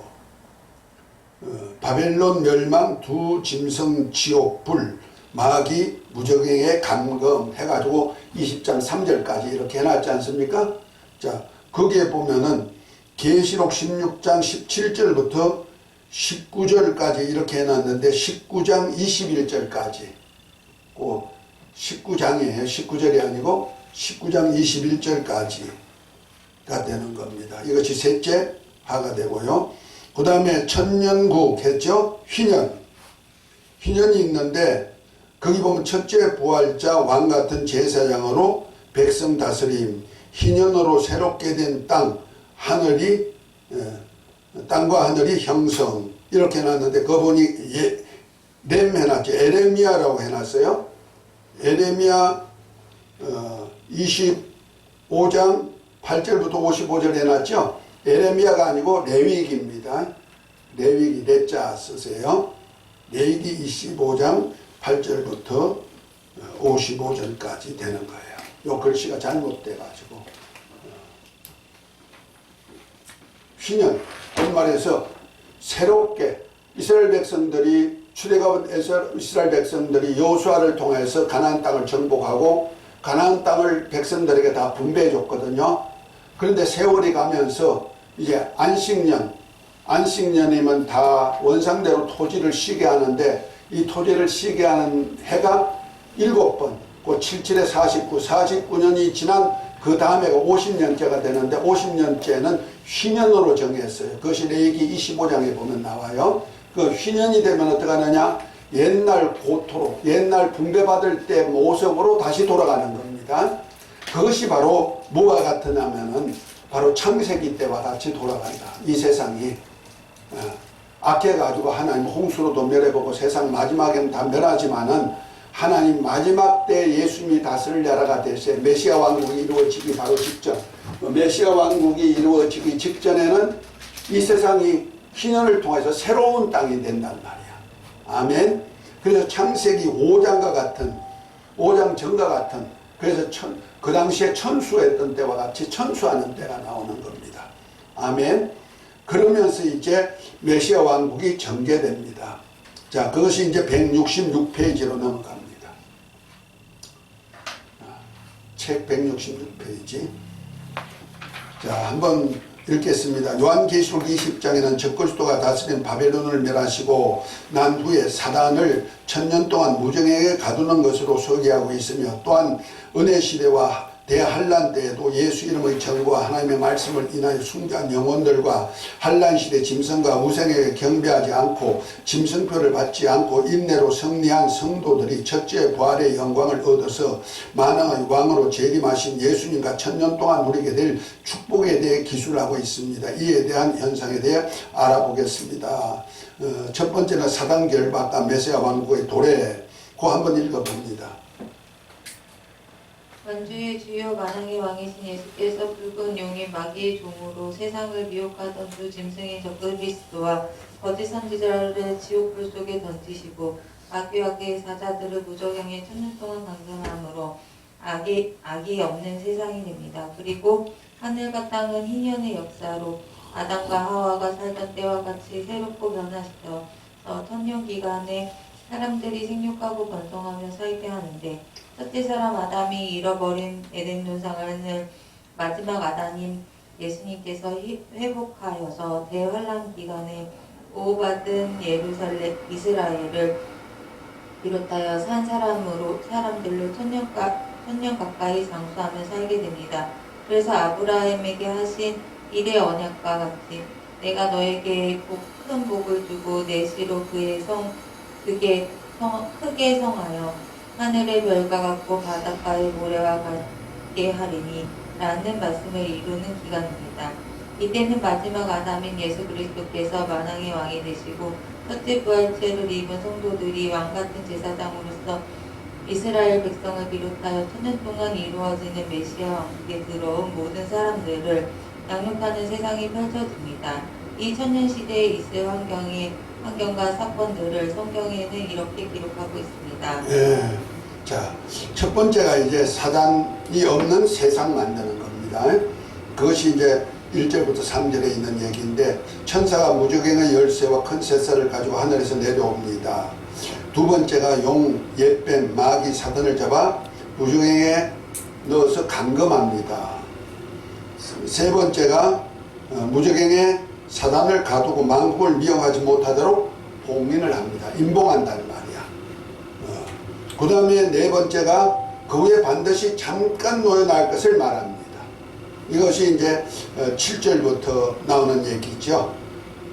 바벨론 멸망, 두 짐승 지옥 불, 마귀 무적행의 감금 해가지고 20장 3절까지 이렇게 해놨지 않습니까? 자, 거기에 보면은 계시록 16장 17절부터 19절까지 이렇게 해놨는데 19장 21절까지, 그 19장이에요. 19절이 아니고 19장 21절까지가 되는 겁니다. 이것이 셋째 화가 되고요. 그 다음에 천년국 했죠. 휘년이 있는데 거기 보면 첫째 부활자 왕같은 제사장으로 백성 다스림, 희년으로 새롭게 된 땅, 하늘이 땅과 하늘이 형성 이렇게 해놨는데, 그거 보니 렘 해놨죠. 에레미야라고 해놨어요. 에레미야 25장 8절부터 55절 해놨죠. 에레미야가 아니고 레위기입니다. 레위기 레자 쓰세요. 레위기 25장 8절부터 55절까지 되는 거예요. 요 글씨가 잘못돼가지고 휘년, 그 말해서 새롭게 이스라엘 백성들이 출애굽에서 이스라엘 백성들이 여호수아를 통해서 가나안 땅을 정복하고 가나안 땅을 백성들에게 다 분배해 줬거든요. 그런데 세월이 가면서 이제 안식년이면 다 원상대로 토지를 쉬게 하는데, 이 토지를 쉬게 하는 해가 7번, 그 77에 49년이 지난 그 다음에가 50년째가 되는데, 50년째는 휘년으로 정했어요. 그것이 레위기 25장에 보면 나와요. 그 휘년이 되면 어떻게 하느냐? 옛날 고토로, 옛날 분배받을 때 모습으로 다시 돌아가는 겁니다. 그것이 바로 뭐가 같으냐면은 바로 창세기 때와 같이 돌아간다. 이 세상이 악해가지고 하나님 홍수로도 멸해보고 세상 마지막에는 다 멸하지만은 하나님 마지막 때 예수님이 다스릴 나라가 될 때 메시아 왕국이 이루어지기 바로 직전, 메시아 왕국이 이루어지기 직전에는 이 세상이 희년을 통해서 새로운 땅이 된단 말이야. 아멘. 그래서 창세기 5장과 같은 5장 전과 같은, 그래서 그 당시에 천수했던 때와 같이 천수하는 때가 나오는 겁니다. 아멘. 그러면서 이제 메시아 왕국이 전개됩니다. 자, 그것이 이제 166페이지로 넘어갑니다. 책 166페이지. 자, 한번 읽겠습니다. 요한계시록 20장에는 적그리스도가 다스린 바벨론을 멸하시고 난 후에 사단을 1000년 동안 무정에게 가두는 것으로 소개하고 있으며, 또한 은혜시대와 대한란 때에도 예수 이름의 정부와 하나님의 말씀을 인하여 숭배한 영혼들과 한란시대 짐승과 우상에게 경배하지 않고 짐승표를 받지 않고 인내로 승리한 성도들이 첫째 부활의 영광을 얻어서 만왕의 왕으로 재림하신 예수님과 1000년 동안 누리게 될 축복에 대해 기술하고 있습니다. 이에 대한 현상에 대해 알아보겠습니다. 첫 번째는 사단 결박과 메시아 왕국의 도래, 그거 한번 읽어봅니다. 만주의 주요 만왕의 왕이신 예수께서 붉은 용의 마귀의 종으로 세상을 미혹하던 두 짐승의 적그리스도와 거짓 선지자를 지옥불 속에 던지시고 마귀와 그의 사자들을 무저갱에 1000년 동안 강권함으로 악이 없는 세상이 됩니다. 그리고 하늘과 땅은 희년의 역사로 아담과 하와가 살던 때와 같이 새롭고 변화시켜 천년 기간에 사람들이 생육하고 번성하며 살게 하는데, 첫째 사람 아담이 잃어버린 에덴 동산을 마지막 아담인 예수님께서 회복하여서 대환란 기간에 보호받은 이스라엘을 비롯하여 산 사람들로 천년 가까이 장수하며 살게 됩니다. 그래서 아브라함에게 하신 일의 언약과 같이 내가 너에게 큰 복을 주고 내 씨로 크게 성하여 하늘의 별과 같고 바닷가의 모래와 같게 하리니 라는 말씀을 이루는 기간입니다. 이때는 마지막 아담인 예수 그리스도께서 만왕의 왕이 되시고 첫째 부활체를 입은 성도들이 왕같은 제사장으로서 이스라엘 백성을 비롯하여 1000년 동안 이루어지는 메시아 왕국에 들어온 모든 사람들을 양육하는 세상이 펼쳐집니다. 이 천년 시대에 있을 환경과 사건들을 성경에는 이렇게 기록하고 있습니다. 예. 자, 첫 번째가 이제 사단이 없는 세상 만드는 겁니다. 그것이 이제 1절부터 3절에 있는 얘기인데, 천사가 무저갱의 열쇠와 큰 쇠사를 가지고 하늘에서 내려옵니다. 두 번째가 용, 옛뱀, 마귀, 사단을 잡아 무저갱에 넣어서 감금합니다. 세 번째가 무저갱에 사단을 가두고 만국을 미혹하지 못하도록 봉인을 합니다. 임봉한다는 말이야. 그 다음에 네 번째가 그 후에 반드시 잠깐 놓여날 것을 말합니다. 이것이 이제 7절부터 나오는 얘기죠.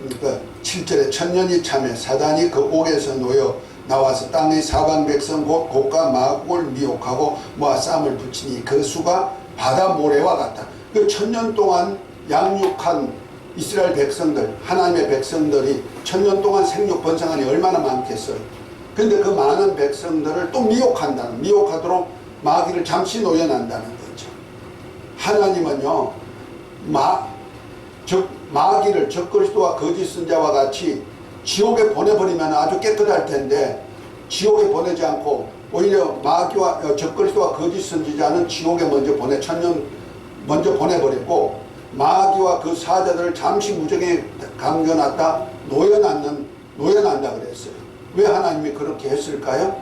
그러니까 7절에 천년이 참에 사단이 그 옥에서 놓여 나와서 땅의 사방 백성 곧 곡과 마국을 미혹하고 모아 쌈을 붙이니 그 수가 바다 모래와 같다. 그 1000년 동안 양육한 이스라엘 백성들, 하나님의 백성들이 1000년 동안 생육 번성하니 얼마나 많겠어요. 근데 그 많은 백성들을 또 미혹하도록 마귀를 잠시 놓여난다는 거죠. 하나님은요, 마귀를 적그리스도와 거짓 선자와 같이 지옥에 보내버리면 아주 깨끗할 텐데, 지옥에 보내지 않고 오히려 마귀와 적그리스도와 거짓 선지자는 지옥에 먼저 보내버리고 마귀와 그 사자들을 잠시 무적에 감겨놨다 놓여난다 그랬어요. 왜 하나님이 그렇게 했을까요?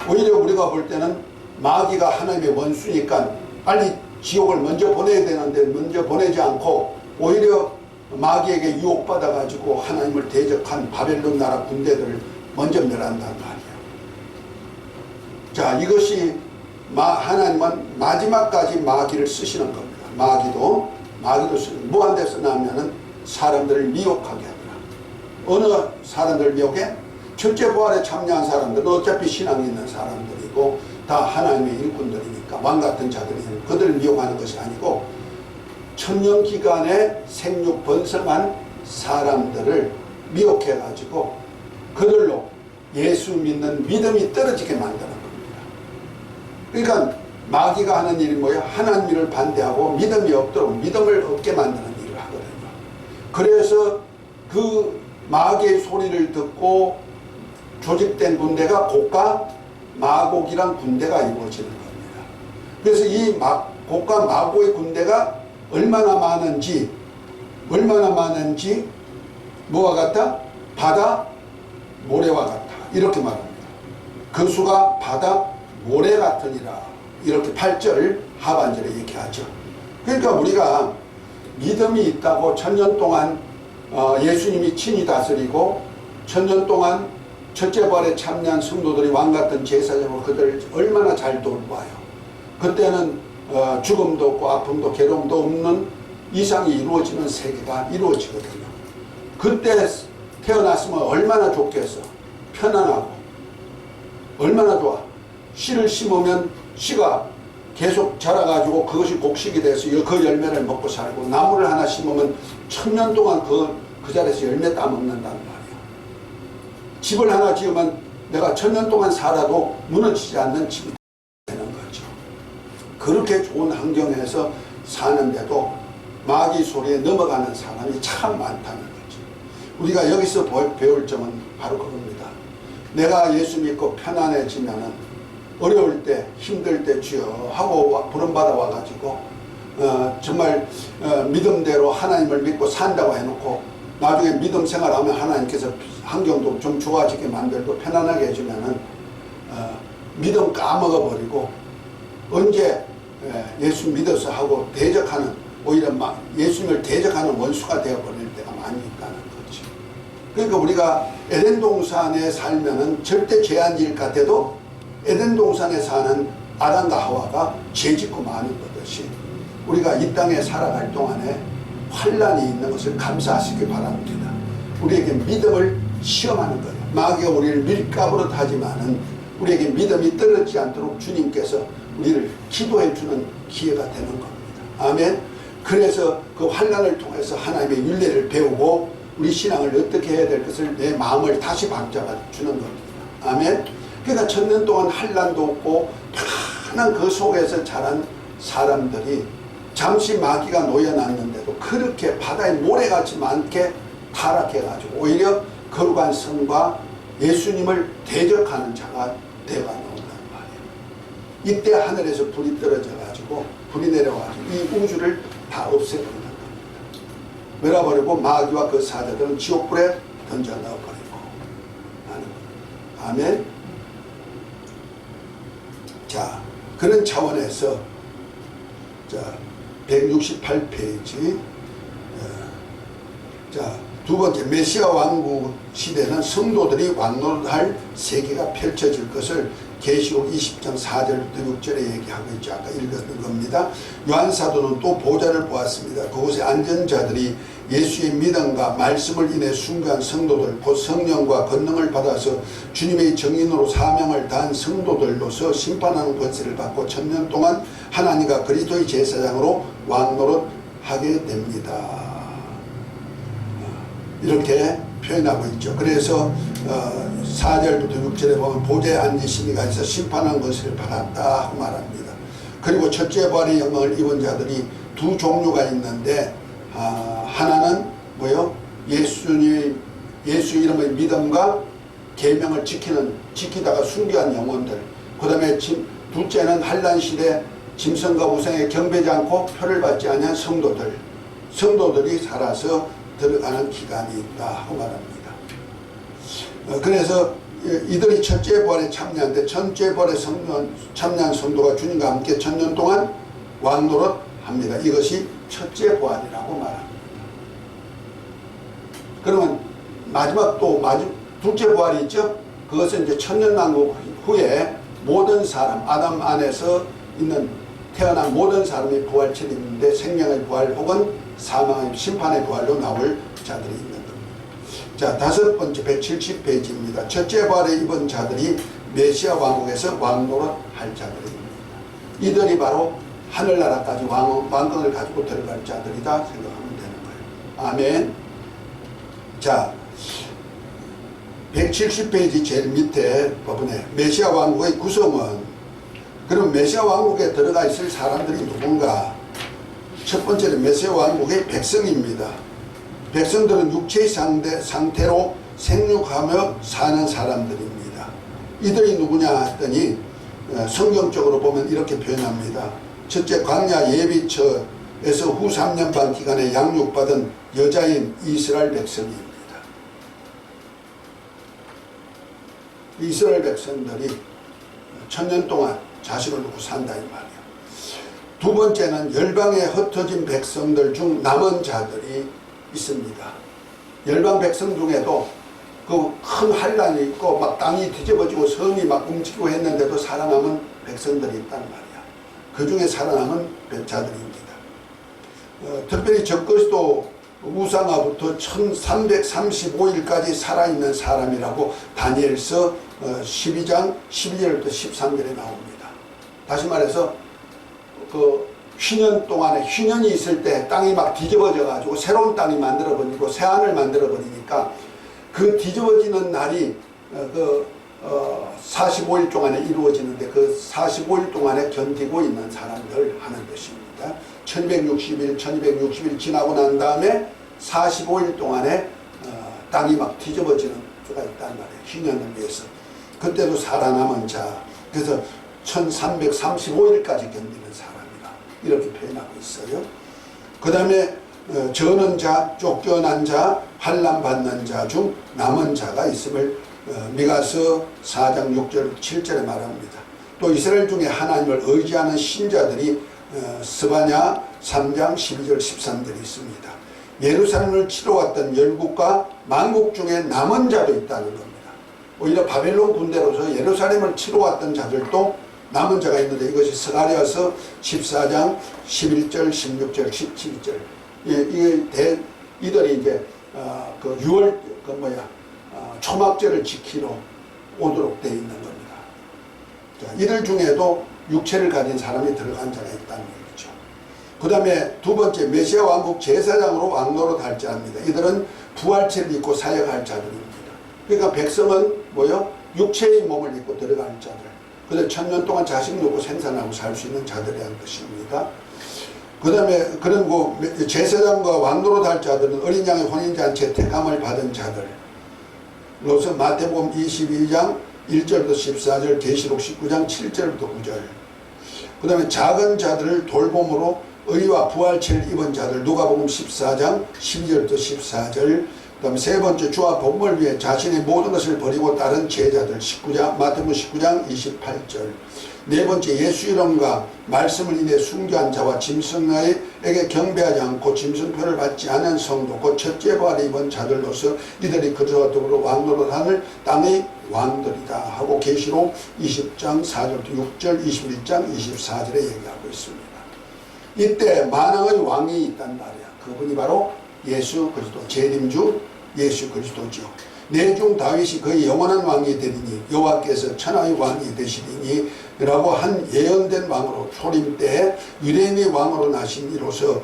오히려 우리가 볼 때는 마귀가 하나님의 원수니까 빨리 지옥을 먼저 보내야 되는데 먼저 보내지 않고 오히려 마귀에게 유혹받아 가지고 하나님을 대적한 바벨론 나라 군대들을 먼저 멸한단 말이에요. 자, 이것이 하나님은 마지막까지 마귀를 쓰시는 겁니다. 마귀도 쓰는, 뭐한 데 쓰냐면은 사람들을 미혹하게 하더라. 어느 사람들을 미혹해? 첫째 부활에 참여한 사람들은 어차피 신앙이 있는 사람들이고 다 하나님의 일꾼들이니까 왕같은 자들이 그들을 미혹하는 것이 아니고 천년 기간에 생육 번성한 사람들을 미혹해 가지고 그들로 예수 믿는 믿음이 떨어지게 만드는 겁니다. 그러니까 마귀가 하는 일이 뭐예요? 하나님을 반대하고 믿음이 없도록 믿음을 얻게 만드는 일을 하거든요. 그래서 그 마귀의 소리를 듣고 조직된 군대가 고가 마곡이란 군대가 이루어지는 겁니다. 그래서 이 고가 마곡의 군대가 얼마나 많은지 뭐와 같다? 바다 모래와 같다. 이렇게 말합니다. 그 수가 바다 모래 같으니라. 이렇게 8절 하반절에 얘기하죠. 그러니까 우리가 믿음이 있다고 천년 동안 예수님이 친히 다스리고 천년 동안 첫째 부활에 참여한 성도들이 왕같은 제사장으로 그들을 얼마나 잘 돌봐요. 그때는 죽음도 없고 아픔도 괴로움도 없는 이상이 이루어지는 세계가 이루어지거든요. 그때 태어났으면 얼마나 좋겠어. 편안하고 얼마나 좋아. 씨를 심으면 씨가 계속 자라가지고 그것이 곡식이 돼서 그 열매를 먹고 살고, 나무를 하나 심으면 1000년 동안 그 자리에서 열매 따먹는단 말이야. 집을 하나 지으면 내가 1000년 동안 살아도 무너지지 않는 집이 되는 거죠. 그렇게 좋은 환경에서 사는데도 마귀 소리에 넘어가는 사람이 참 많다는 거죠. 우리가 여기서 배울 점은 바로 그겁니다. 내가 예수 믿고 편안해지면은 어려울 때, 힘들 때 주여 하고 부름받아 와가지고 정말 믿음대로 하나님을 믿고 산다고 해놓고 나중에 믿음 생활하면 하나님께서 환경도 좀 좋아지게 만들고 편안하게 해주면은 믿음 까먹어버리고 언제 예수 믿어서 하고 대적하는, 오히려 막 예수님을 대적하는 원수가 되어버릴 때가 많이 있다는 거죠. 그러니까 우리가 에덴 동산에 살면은 절대 죄한 일 같아도 에덴 동산에 사는 아담과 하와가 죄짓고 마는 것듯이 우리가 이 땅에 살아갈 동안에 환란이 있는 것을 감사하시기 바랍니다. 우리에게 믿음을 시험하는 거예요. 마귀가 우리를 밀가부로 하지만은 우리에게 믿음이 떨어지지 않도록 주님께서 우리를 기도해 주는 기회가 되는 겁니다. 아멘. 그래서 그 환란을 통해서 하나님의 윤례를 배우고 우리 신앙을 어떻게 해야 될 것을 내 마음을 다시 박잡아 주는 겁니다. 아멘. 그러니까 1000년 동안 환란도 없고 편한 그 속에서 자란 사람들이 잠시 마귀가 놓여놨는데도 그렇게 바다의 모래같이 많게 타락해가지고 오히려 거룩한 성과 예수님을 대적하는 자가 되어가 나온단 말이에요. 이때 하늘에서 불이 떨어져가지고 불이 내려와가지고 이 우주를 다 없애버리는 겁니다. 몰아버리고 마귀와 그 사자들은 지옥불에 던져 넣어버리고 하는 겁니다. 아멘. 자, 그런 차원에서 자 168페이지 자, 두 번째, 메시아 왕국 시대는 성도들이 왕노릇할 세계가 펼쳐질 것을 계시록 20장 4절부터 6절에 얘기하고 있죠. 아까 읽었던 겁니다. 요한사도는 또 보좌를 보았습니다. 그곳에 앉은 자들이 예수의 믿음과 말씀을 인해 순교한 성도들, 곧 성령과 권능을 받아서 주님의 정인으로 사명을 다한 성도들로서 심판하는 권세를 받고 1000년 동안 하나님과 그리스도의 제사장으로 왕노릇하게 됩니다. 이렇게 표현하고 있죠. 그래서 4절부터 6절에 보면 보좌에 앉으신 이가 있어 심판하는 것을 받았다 하고 말합니다. 그리고 첫째 부활의 영광을 입은 자들이 두 종류가 있는데 하나는 뭐요? 예수 이름의 믿음과 계명을 지키다가 순교한 영혼들. 그 다음에 둘째는 환란 시대 짐승과 우상에 경배하지 않고 표를 받지 않은 성도들이 살아서 들어가는 기간이 있다 하고 말합니다. 그래서 이들이 첫째 부활에 참여하는데 첫째 부활에 참여한 성도가 주님과 함께 1000년 동안 왕노릇합니다. 이것이 첫째 부활이라고 말합니다. 그러면 마지막 둘째 부활이 있죠. 그것은 이제 1000년 왕국 후에 모든 사람, 아담 안에서 태어난 모든 사람이 부활체를 입는데 생명의 부활 혹은 사망의 심판의 부활로 나올 자들이 있는 겁니다. 자, 다섯 번째 170페이지입니다. 첫째 부활에 입은 자들이 메시아 왕국에서 왕노릇 할 자들입니다. 이들이 바로 하늘나라까지 왕권을 가지고 들어갈 자들이다 생각하면 되는 거예요. 아멘. 자, 170페이지 제일 밑에 부분에 메시아 왕국의 구성은, 그럼 메시아 왕국에 들어가 있을 사람들이 누군가? 첫 번째는 메시아 왕국의 백성입니다. 백성들은 육체의 상태로 생육하며 사는 사람들입니다. 이들이 누구냐 했더니 성경적으로 보면 이렇게 표현합니다. 첫째, 광야 예비처에서 후 3년 반 기간에 양육받은 여자인 이스라엘 백성입니다. 이스라엘 백성들이 1000년 동안 자식을 놓고 산다 이 말이에요. 두 번째는 열방에 흩어진 백성들 중 남은 자들이 있습니다. 열방 백성 중에도 그 큰 환란이 있고 막 땅이 뒤집어지고 성이 막 움직이고 했는데도 살아남은 백성들이 있단 말이야. 그 중에 살아남은 자들입니다. 특별히 적그리스도 우상화부터 1335일까지 살아있는 사람이라고 다니엘서 12장 12절부터 13절에 나옵니다. 다시 말해서 그 휘년 동안에 휘년이 있을 때 땅이 막 뒤집어져 가지고 새로운 땅이 만들어 버리고 새하늘 만들어 버리니까 그 뒤집어지는 날이 45일 동안에 이루어지는데 그 45일 동안에 견디고 있는 사람들 하는 것입니다. 1260일 지나고 난 다음에 45일 동안에 땅이 막 뒤집어지는 수가 있단 말이에요. 휘년을 위해서. 그때도 살아남은 자. 그래서 1335일까지 견디는 사람이라 이렇게 표현하고 있어요. 그 다음에 저는 자, 쫓겨난 자, 환난받는 자 중 남은 자가 있음을 미가서 4장 6절 7절에 말합니다. 또 이스라엘 중에 하나님을 의지하는 신자들이 스바냐 3장 12절 13절이 있습니다. 예루살렘을 치러 왔던 열국과 만국 중에 남은 자도 있다는 겁니다. 오히려 바벨론 군대로서 예루살렘을 치러 왔던 자들도 남은 자가 있는데 이것이 스가랴서 14장 11절 16절 17절 이들이 이제 그 6월 초막절을 지키러 오도록 되어 있는 겁니다. 자, 이들 중에도 육체를 가진 사람이 들어간 자가 있다는 얘기죠. 그 다음에 두 번째, 메시아 왕국 제사장으로 왕노릇 할 자입니다. 이들은 부활체를 입고 사역할 자들입니다. 그러니까 백성은 뭐요? 육체의 몸을 입고 들어갈 자들. 그래서 1000년 동안 자식 놓고 생산하고 살 수 있는 자들이라는 것입니다. 그 다음에 그런 제사장과 왕노릇 할 자들은 어린 양의 혼인잔치에 택함을 받은 자들로서 마태복음 22장 1절부터 14절, 계시록 19장 7절부터 9절. 그 다음에 작은 자들을 돌봄으로 의와 부활체를 입은 자들, 누가복음 14장 12절부터 14절. 그 다음에 세 번째, 주와 복음을 위해 자신의 모든 것을 버리고 따른 제자들, 마태복음 19장 28절. 네 번째, 예수 이름과 말씀을 인해 순교한 자와 짐승에게 경배하지 않고 짐승표를 받지 않은 성도, 곧 첫째 부활을 입은 자들로서 이들이 그들과 더불어 왕노릇하는 땅의 왕들이다 하고 계시록 20장 4절부터 6절, 21장 24절에 얘기하고 있습니다. 이때 만왕의 왕이 있단 말이야. 그분이 바로 예수 그리스도, 재림주 예수 그리스도죠. 내중 다윗이 그의 영원한 왕이 되리니 여호와께서 천하의 왕이 되시리니 라고 한 예언된 왕으로 초림 때에 유대인의 왕으로 나신 이로서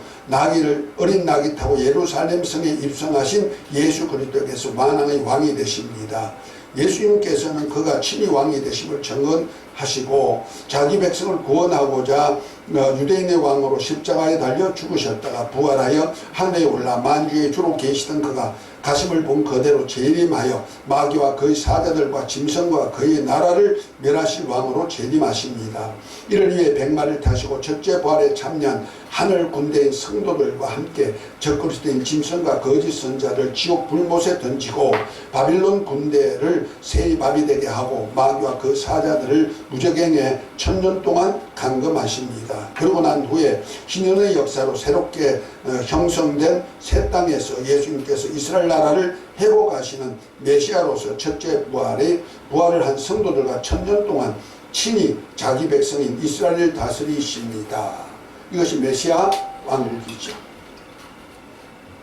어린 나귀 타고 예루살렘 성에 입성하신 예수 그리스도께서 만왕의 왕이 되십니다. 예수님께서는 그가 친히 왕이 되심을 증언하시고 자기 백성을 구원하고자 유대인의 왕으로 십자가에 달려 죽으셨다가 부활하여 하늘에 올라 만주의 주로 계시던 그가 가심을 본 그대로 재림하여 마귀와 그의 사자들과 짐승과 그의 나라를 멸하실 왕으로 재림하십니다. 이를 위해 백마를 타시고 첫째 부활에 참여한 하늘 군대인 성도들과 함께 적그리스도인 짐승과 거짓 선자를 지옥 불못에 던지고 바빌론 군대를 새의 밥이 되게 하고 마귀와 그 사자들을 무적행에 1000년 동안 감금하십니다. 그러고 난 후에 희년의 역사로 새롭게 형성된 새 땅에서 예수님께서 이스라엘 나라를 회복하시는 메시아로서 첫째 부활을 한 성도들과 1000년 동안 친히 자기 백성인 이스라엘을 다스리십니다. 이것이 메시아 왕국이죠.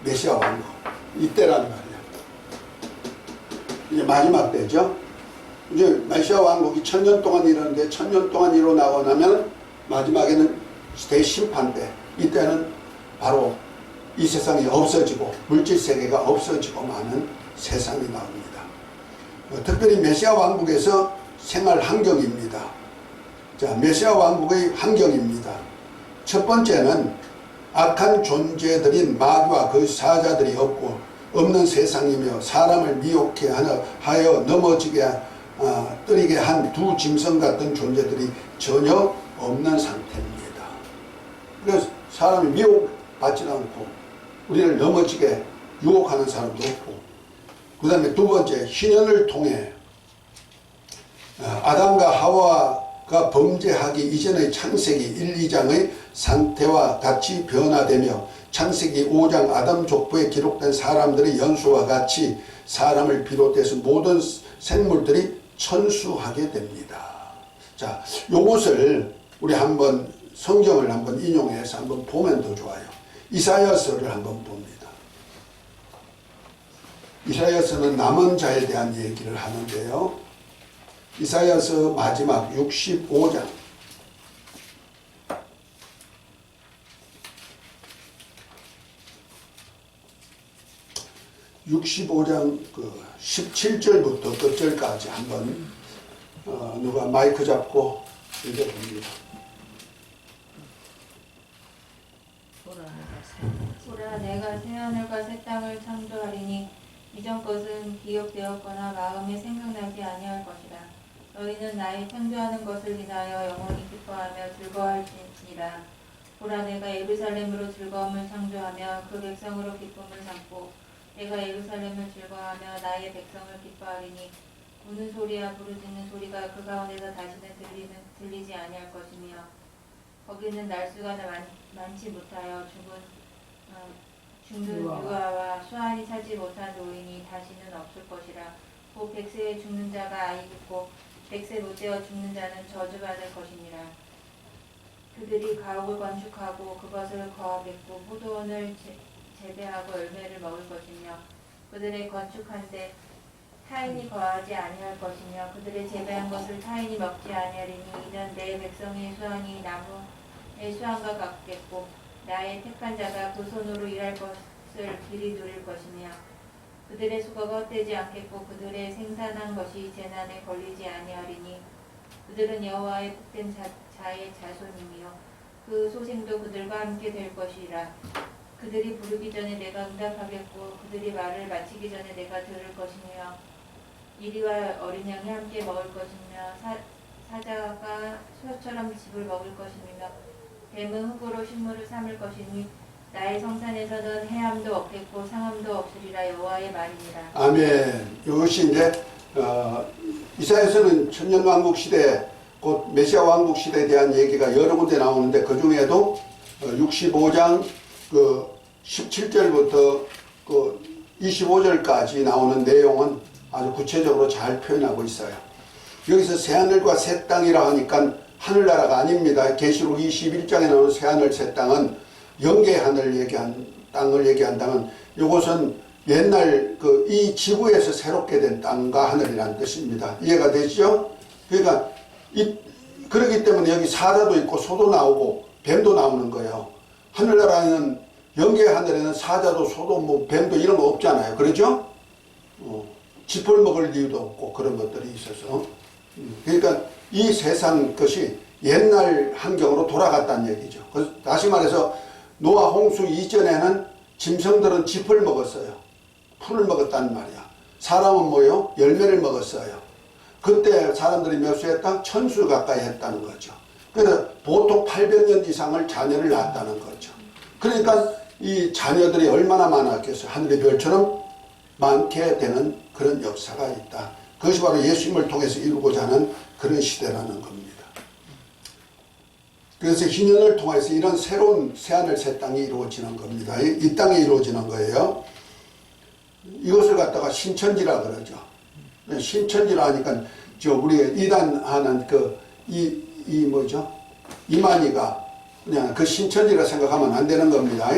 메시아 왕국. 이때란 말이야. 이제 마지막 때죠. 이제 메시아 왕국이 1000년 동안 이루는데 1000년 동안 일어나고 나면 마지막에는 대심판 때, 이때는 바로 이 세상이 없어지고 물질 세계가 없어지고 마는 세상이 나옵니다. 특별히 메시아 왕국에서 생활 환경입니다. 자, 메시아 왕국의 환경입니다. 첫 번째는 악한 존재들인 마귀와 그 사자들이 없는 세상이며 사람을 미혹해 하여 넘어지게 떨리게 한 두 짐승 같은 존재들이 전혀 없는 상태입니다. 그래서 사람이 미혹받지 않고 우리를 넘어지게 유혹하는 사람도 없고, 그 다음에 두 번째, 희년을 통해 아담과 하와가 범죄하기 이전의 창세기 1, 2장의 상태와 같이 변화되며 창세기 5장 아담 족보에 기록된 사람들의 연수와 같이 사람을 비롯해서 모든 생물들이 천수하게 됩니다. 자, 요것을 우리 한번 성경을 한번 인용해서 한번 보면 더 좋아요. 이사야서를 한번 봅니다. 이사야서는 남은 자에 대한 얘기를 하는데요. 이사야서 마지막 65장 65장 17절부터 끝절까지 한번 누가 마이크 잡고 읽어봅니다. 보라, 내가 새하늘과 새 땅을 창조하리니 이전 것은 기억되었거나 마음에 생각나지 아니할 것이라. 너희는 나의 창조하는 것을 인하여 영원히 기뻐하며 즐거워할지니라. 보라, 내가 예루살렘으로 즐거움을 창조하며 그 백성으로 기쁨을 삼고 내가 예루살렘을 즐거워하며 나의 백성을 기뻐하리니 우는 소리와 부르짖는 소리가 그 가운데서 다시는 들리지 아니할 것이며 거기는 날수가 많지 못하여 죽는 유아와 수아리 차지 못한 노인이 다시는 없을 것이라. 곧 100세에 죽는 자가 아이 듣고 100세 못 되어 죽는 자는 저주받을 것이니라. 그들이 가옥을 건축하고 그것을 거하겠고 포도원을 재배하고 열매를 먹을 것이며 그들의 건축한데 타인이 거하지 아니할 것이며 그들의 재배한 것을 타인이 먹지 아니하리니 이는 내 백성의 수완이 나무의 수완과 같겠고 나의 택한 자가 그 손으로 일할 것을 길이 누릴 것이며 그들의 수고가 헛되지 않겠고 그들의 생산한 것이 재난에 걸리지 아니하리니 그들은 여호와의 복된 자의 자손이며 그 소생도 그들과 함께 될 것이라. 그들이 부르기 전에 내가 응답하겠고 그들이 말을 마치기 전에 내가 들을 것이며 이리와 어린 양이 함께 먹을 것이며 사자가 소처럼 집을 먹을 것이며 뱀은 흙으로 식물을 삼을 것이니 나의 성산에서는 해함도 없겠고 상함도 없으리라. 여호와의 말이니라. 아멘. 이것이 이제 이사야서는 천년왕국 시대 곧 메시아 왕국 시대에 대한 얘기가 여러 군데 나오는데 그 중에도 65장 17절부터 25절까지 나오는 내용은 아주 구체적으로 잘 표현하고 있어요. 여기서 새하늘과 새 땅이라 하니까 하늘나라가 아닙니다. 계시록 21장에 나오는 새하늘 새 땅은 영계 하늘 땅을 얘기한다면 이것은 옛날 이 지구에서 새롭게 된 땅과 하늘이라는 뜻입니다. 이해가 되시죠? 그러니까 그렇기 때문에 여기 사자도 있고 소도 나오고 뱀도 나오는 거예요. 하늘나라에는 영계 하늘에는 사자도 소도 뱀도 이런 거 없잖아요. 그렇죠? 짚을 먹을 이유도 없고 그런 것들이 있어서 그러니까 이 세상 것이 옛날 환경으로 돌아갔다는 얘기죠. 다시 말해서 노아 홍수 이전에는 짐승들은 짚을 먹었어요. 풀을 먹었단 말이야. 사람은 뭐요? 열매를 먹었어요. 그때 사람들이 몇 수 했다? 1000수 가까이 했다는 거죠. 그래서 보통 800년 이상을 자녀를 낳았다는 거죠. 그러니까 이 자녀들이 얼마나 많았겠어요. 하늘의 별처럼 많게 되는 그런 역사가 있다. 그것이 바로 예수님을 통해서 이루고자 하는 그런 시대라는 겁니다. 그래서 희년을 통해서 이런 새로운 새하늘 새 땅이 이루어지는 겁니다. 이 땅에 이루어지는 거예요. 이것을 갖다가 신천지라 그러죠. 신천지라 하니까 우리가 이단하는 이만희가 그냥 그 신천지라 생각하면 안 되는 겁니다.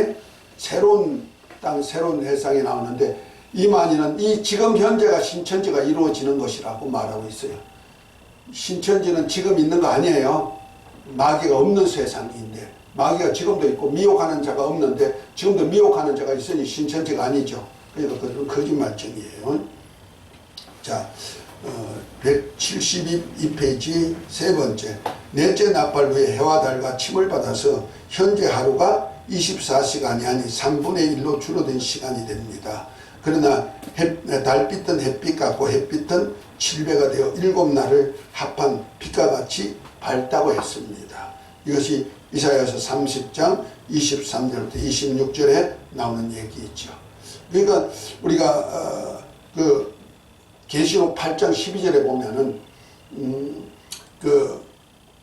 새로운 땅, 새로운 세상이 나오는데 이만희는 이 지금 현재가 신천지가 이루어지는 것이라고 말하고 있어요. 신천지는 지금 있는 거 아니에요. 마귀가 없는 세상인데 마귀가 지금도 있고 미혹하는 자가 없는데 지금도 미혹하는 자가 있으니 신천지가 아니죠. 그러니까 그건 거짓말쟁이에요. 자, 172페이지 세 번째. 넷째 나팔 후에 해와 달과 침을 받아서 현재 하루가 24시간이 아닌 3분의 1로 줄어든 시간이 됩니다. 그러나 달빛은 햇빛 같고 햇빛은 7배가 되어 7날을 합한 빛과 같이 밝다고 했습니다. 이것이 이사야서 30장 23절부터 26절에 나오는 얘기있죠. 그러니까 우리가 그 계시록 8장 12절에 보면은 그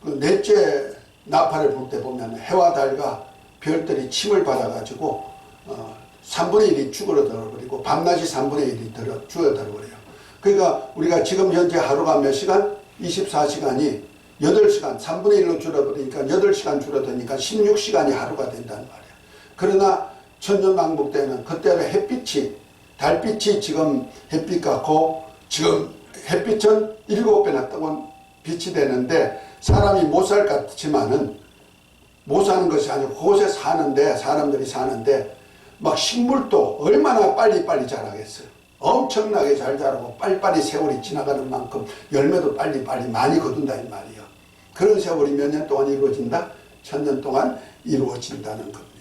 넷째 나팔을 불 때 보면 해와 달과 별들이 침을 받아가지고 3분의 1이 죽어들어 버리고 밤낮이 3분의 1이 죽어들어 버려요. 그러니까 우리가 지금 현재 하루가 몇 시간? 24시간이 8시간, 3분의 1로 줄어버리니까 8시간 줄어드니까 16시간이 하루가 된다는 말이에요. 그러나 천년왕국 때는 그때는 햇빛이, 달빛이 지금 햇빛 같고 지금 햇빛은 7배나 뜨거운 빛이 되는데 사람이 못 살 것 같지만은 못 사는 것이 아니고 그곳에 사는데 사람들이 사는데 막 식물도 얼마나 빨리빨리 자라겠어요. 엄청나게 잘 자라고 빨리빨리 세월이 지나가는 만큼 열매도 빨리빨리 많이 거둔다 이 말이에요. 그런 세월이 몇 년 동안 이루어진다? 1000년 동안 이루어진다는 겁니다.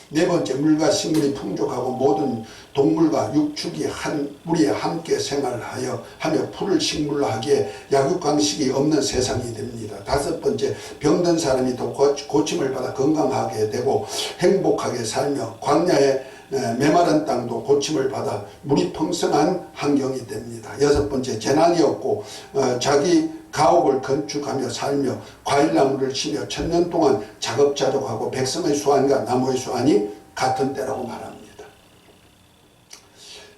네 번째, 물과 식물이 풍족하고 모든 동물과 육축이 한 무리에 함께 생활하여 하며 풀을 식물로 하기에 약육강식이 없는 세상이 됩니다. 다섯 번째, 병든 사람이 더 고침을 받아 건강하게 되고 행복하게 살며 광야에 메마른 땅도 고침을 받아 물이 풍성한 환경이 됩니다. 여섯 번째, 재난이 없고 자기 가옥을 건축하며 살며 과일나무를 치며 1000년 동안 작업자족하고 백성의 수완과 나무의 수완이 같은 때라고 말합니다.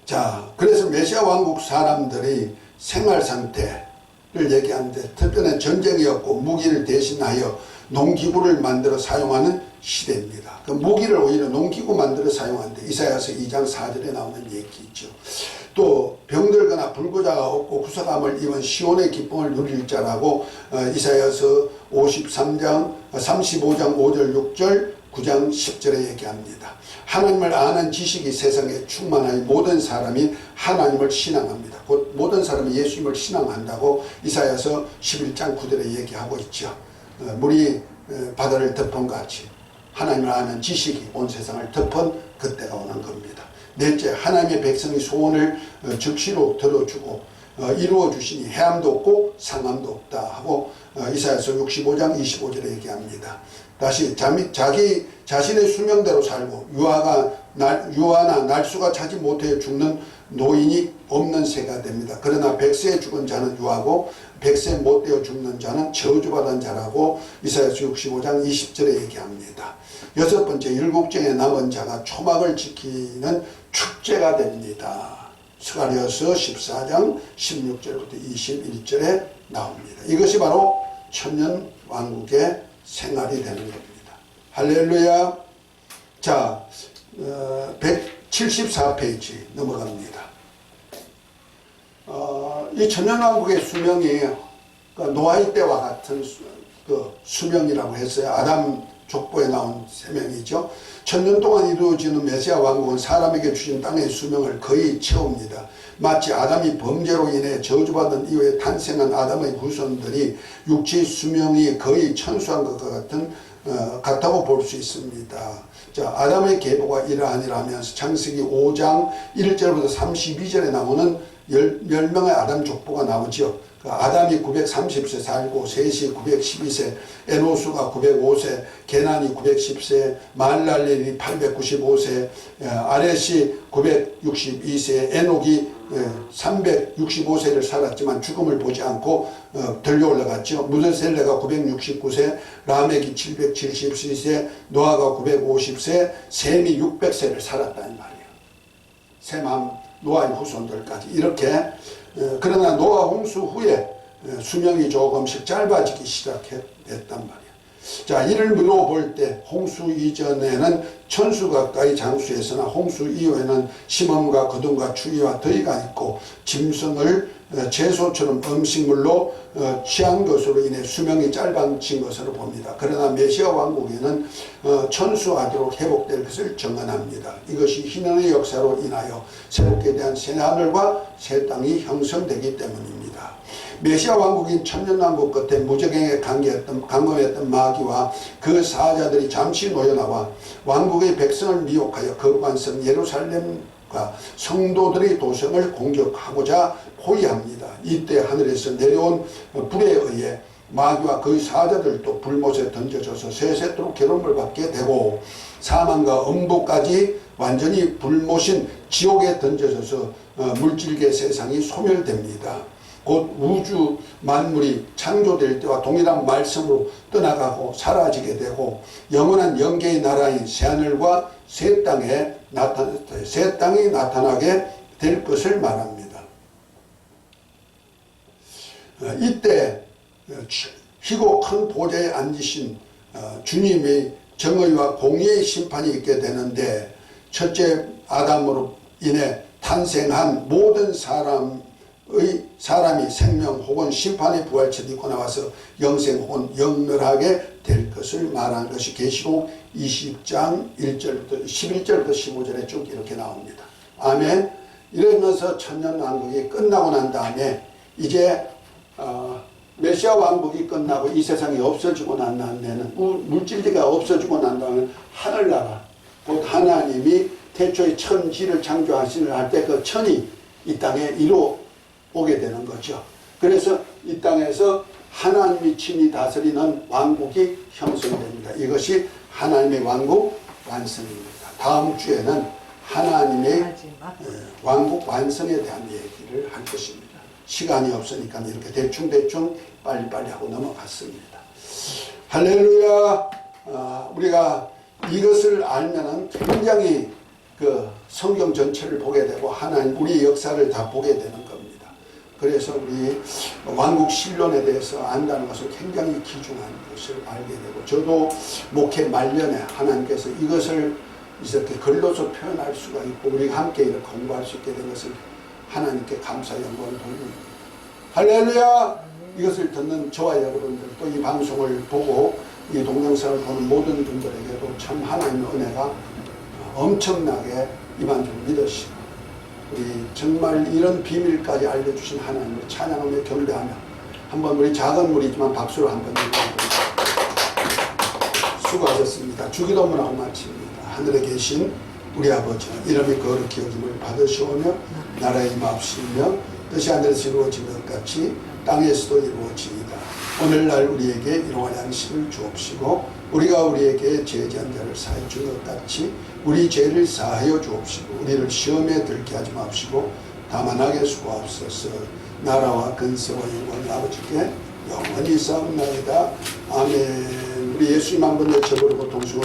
자, 그래서 메시아 왕국 사람들이 생활 상태를 얘기하는데 특별한 전쟁이 없고 무기를 대신하여 농기구를 만들어 사용하는 시대입니다. 그 무기를 오히려 농기구 만들어 사용하는데 이사야서 2장 4절에 나오는 얘기죠. 또 병들거나 불구자가 없고 구속함을 입은 시온의 기쁨을 누릴 자라고 이사야서 35장 5절 6절 9장 10절에 얘기합니다. 하나님을 아는 지식이 세상에 충만하여 모든 사람이 하나님을 신앙합니다. 곧 모든 사람이 예수님을 신앙한다고 이사야서 11장 9절에 얘기하고 있죠. 물이 바다를 덮은 같이 하나님을 아는 지식이 온 세상을 덮은 그때가 오는 겁니다. 넷째, 하나님의 백성의 소원을 즉시로 들어주고 이루어 주시니 해함도 없고 상함도 없다 하고 이사야서 65장 25절에 얘기합니다. 다시 자기 자신의 수명대로 살고 유아나 날수가 차지 못해 죽는 노인이 없는 새가 됩니다. 그러나 100세에 죽은 자는 유하고 100세 못 되어 죽는 자는 저주받은 자라고 이사야서 65장 20절에 얘기합니다. 여섯 번째, 일국정에 남은 자가 초막을 지키는 축제가 됩니다. 스가랴서 14장 16절부터 21절에 나옵니다. 이것이 바로 천년 왕국의 생활이 되는 겁니다. 할렐루야. 자, 174페이지 넘어갑니다. 이 천년왕국의 수명이 노아의 때와 같은 수명이라고 했어요. 아담 족보에 나온 세명이죠. 1000년 동안 이루어지는 메시아 왕국은 사람에게 주신 땅의 수명을 거의 채웁니다. 마치 아담이 범죄로 인해 저주받은 이후에 탄생한 아담의 후손들이 육체의 수명이 거의 천수한 것과 같다고 볼 수 있습니다. 자, 아담의 계보가 이러하니라 하면서 창세기 5장 1절부터 32절에 나오는 10명의 아담 족보가 나오죠. 아담이 930세 살고 셋이 912세, 에노수가 905세, 게난이 910세, 마할랄렐이 895세, 아렛이 962세, 에녹이 365세를 살았지만 죽음을 보지 않고 들려 올라갔죠. 무드셀레가 969세, 라멕이 770세, 노아가 950세, 셈이 600세를 살았다는 말이에요. 셈함, 노아의 후손들까지 이렇게. 그러나 노아 홍수 후에 수명이 조금씩 짧아지기 시작했단 말이에요. 자, 이를 물어볼 때 홍수 이전에는 천수 가까이 장수했으나 홍수 이후에는 심음과 거둠과 추위와 더위가 있고 짐승을 채소처럼 음식물로 취한 것으로 인해 수명이 짧아진 것으로 봅니다. 그러나 메시아 왕국에는 천수하도록 회복될 것을 정언합니다. 이것이 희년의 역사로 인하여 새롭게 대한 새하늘과 새 땅이 형성되기 때문입니다. 메시아 왕국인 천년왕국 끝에 무적행에 강건했던 마귀와 그 사자들이 잠시 놓여나와 왕국의 백성을 미혹하여 거룩한 성 예루살렘과 성도들의 도성을 공격하고자 포위합니다. 이때 하늘에서 내려온 불에 의해 마귀와 그의 사자들도 불못에 던져져서 세세토록 괴로움을 받게 되고 사망과 음부까지 완전히 불못인 지옥에 던져져서 물질계 세상이 소멸됩니다. 곧 우주 만물이 창조될 때와 동일한 말씀으로 떠나가고 사라지게 되고 영원한 영계의 나라인 새하늘과 새 땅이 나타나게 될 것을 말합니다. 이때 희고 큰 보좌에 앉으신 주님의 정의와 공의의 심판이 있게 되는데 첫째 아담으로 인해 탄생한 모든 사람이 생명 혹은 심판의 부활체도 있고 나와서 영생 혹은 영멸하게 될 것을 말하는 것이 계시록 20장 1절부터 11절부터 15절에 쭉 이렇게 나옵니다. 아멘. 이러면서 천년왕국이 끝나고 난 다음에 이제 메시아 왕국이 끝나고 이 세상이 없어지고 난 다음에는 물질계가 없어지고 난 다음에 하늘나라 곧 하나님이 태초에 천지를 창조하시는 할 때 그 천이 이 땅에 오게 되는 거죠. 그래서 이 땅에서 하나님이 친히 다스리는 왕국이 형성됩니다. 이것이 하나님의 왕국 완성입니다. 다음 주에는 하나님의 왕국 완성에 대한 얘기를 할 것입니다. 시간이 없으니까 이렇게 대충 빨리빨리 하고 넘어갔습니다. 할렐루야. 우리가 이것을 알면은 굉장히 그 성경 전체를 보게 되고 하나님 우리의 역사를 다 보게 되는 겁니다. 그래서 우리 왕국 신론에 대해서 안다는 것은 굉장히 귀중한 것을 알게 되고 저도 목회 말년에 하나님께서 이것을 이렇게 글로서 표현할 수가 있고 우리가 함께 이렇게 공부할 수 있게 된 것을 하나님께 감사 영광을 돌립니다. 할렐루야. 이것을 듣는 저와 여러분들 또 이 방송을 보고 이 동영상을 보는 모든 분들에게도 참 하나님의 은혜가 엄청나게 임한 줄 믿으시고 우리 정말 이런 비밀까지 알려주신 하나님을 찬양하며 경배하며 한번 우리 작은 무리지만 박수를 한번 수고하셨습니다. 주기도문하고 마칩니다. 하늘에 계신 우리 아버지 이름이 거룩히 여김을 받으시오며 나라의 임하옵시며 뜻이 하늘에서 이루어진 것 같이 땅에서도 이루어지이다. 오늘날 우리에게 일용할 양식을 주옵시고 우리가 우리에게 죄지한 자를 사해 준 것 같이 우리 죄를 사하여 주옵시고 우리를 시험에 들게 하지 마옵시고 다만 하게 수고하옵소서. 나라와 근세와 영광을 아버지께 영원히 쌓옵나이다. 아멘. 우리 예수님 한번 외쳐부르고 동승을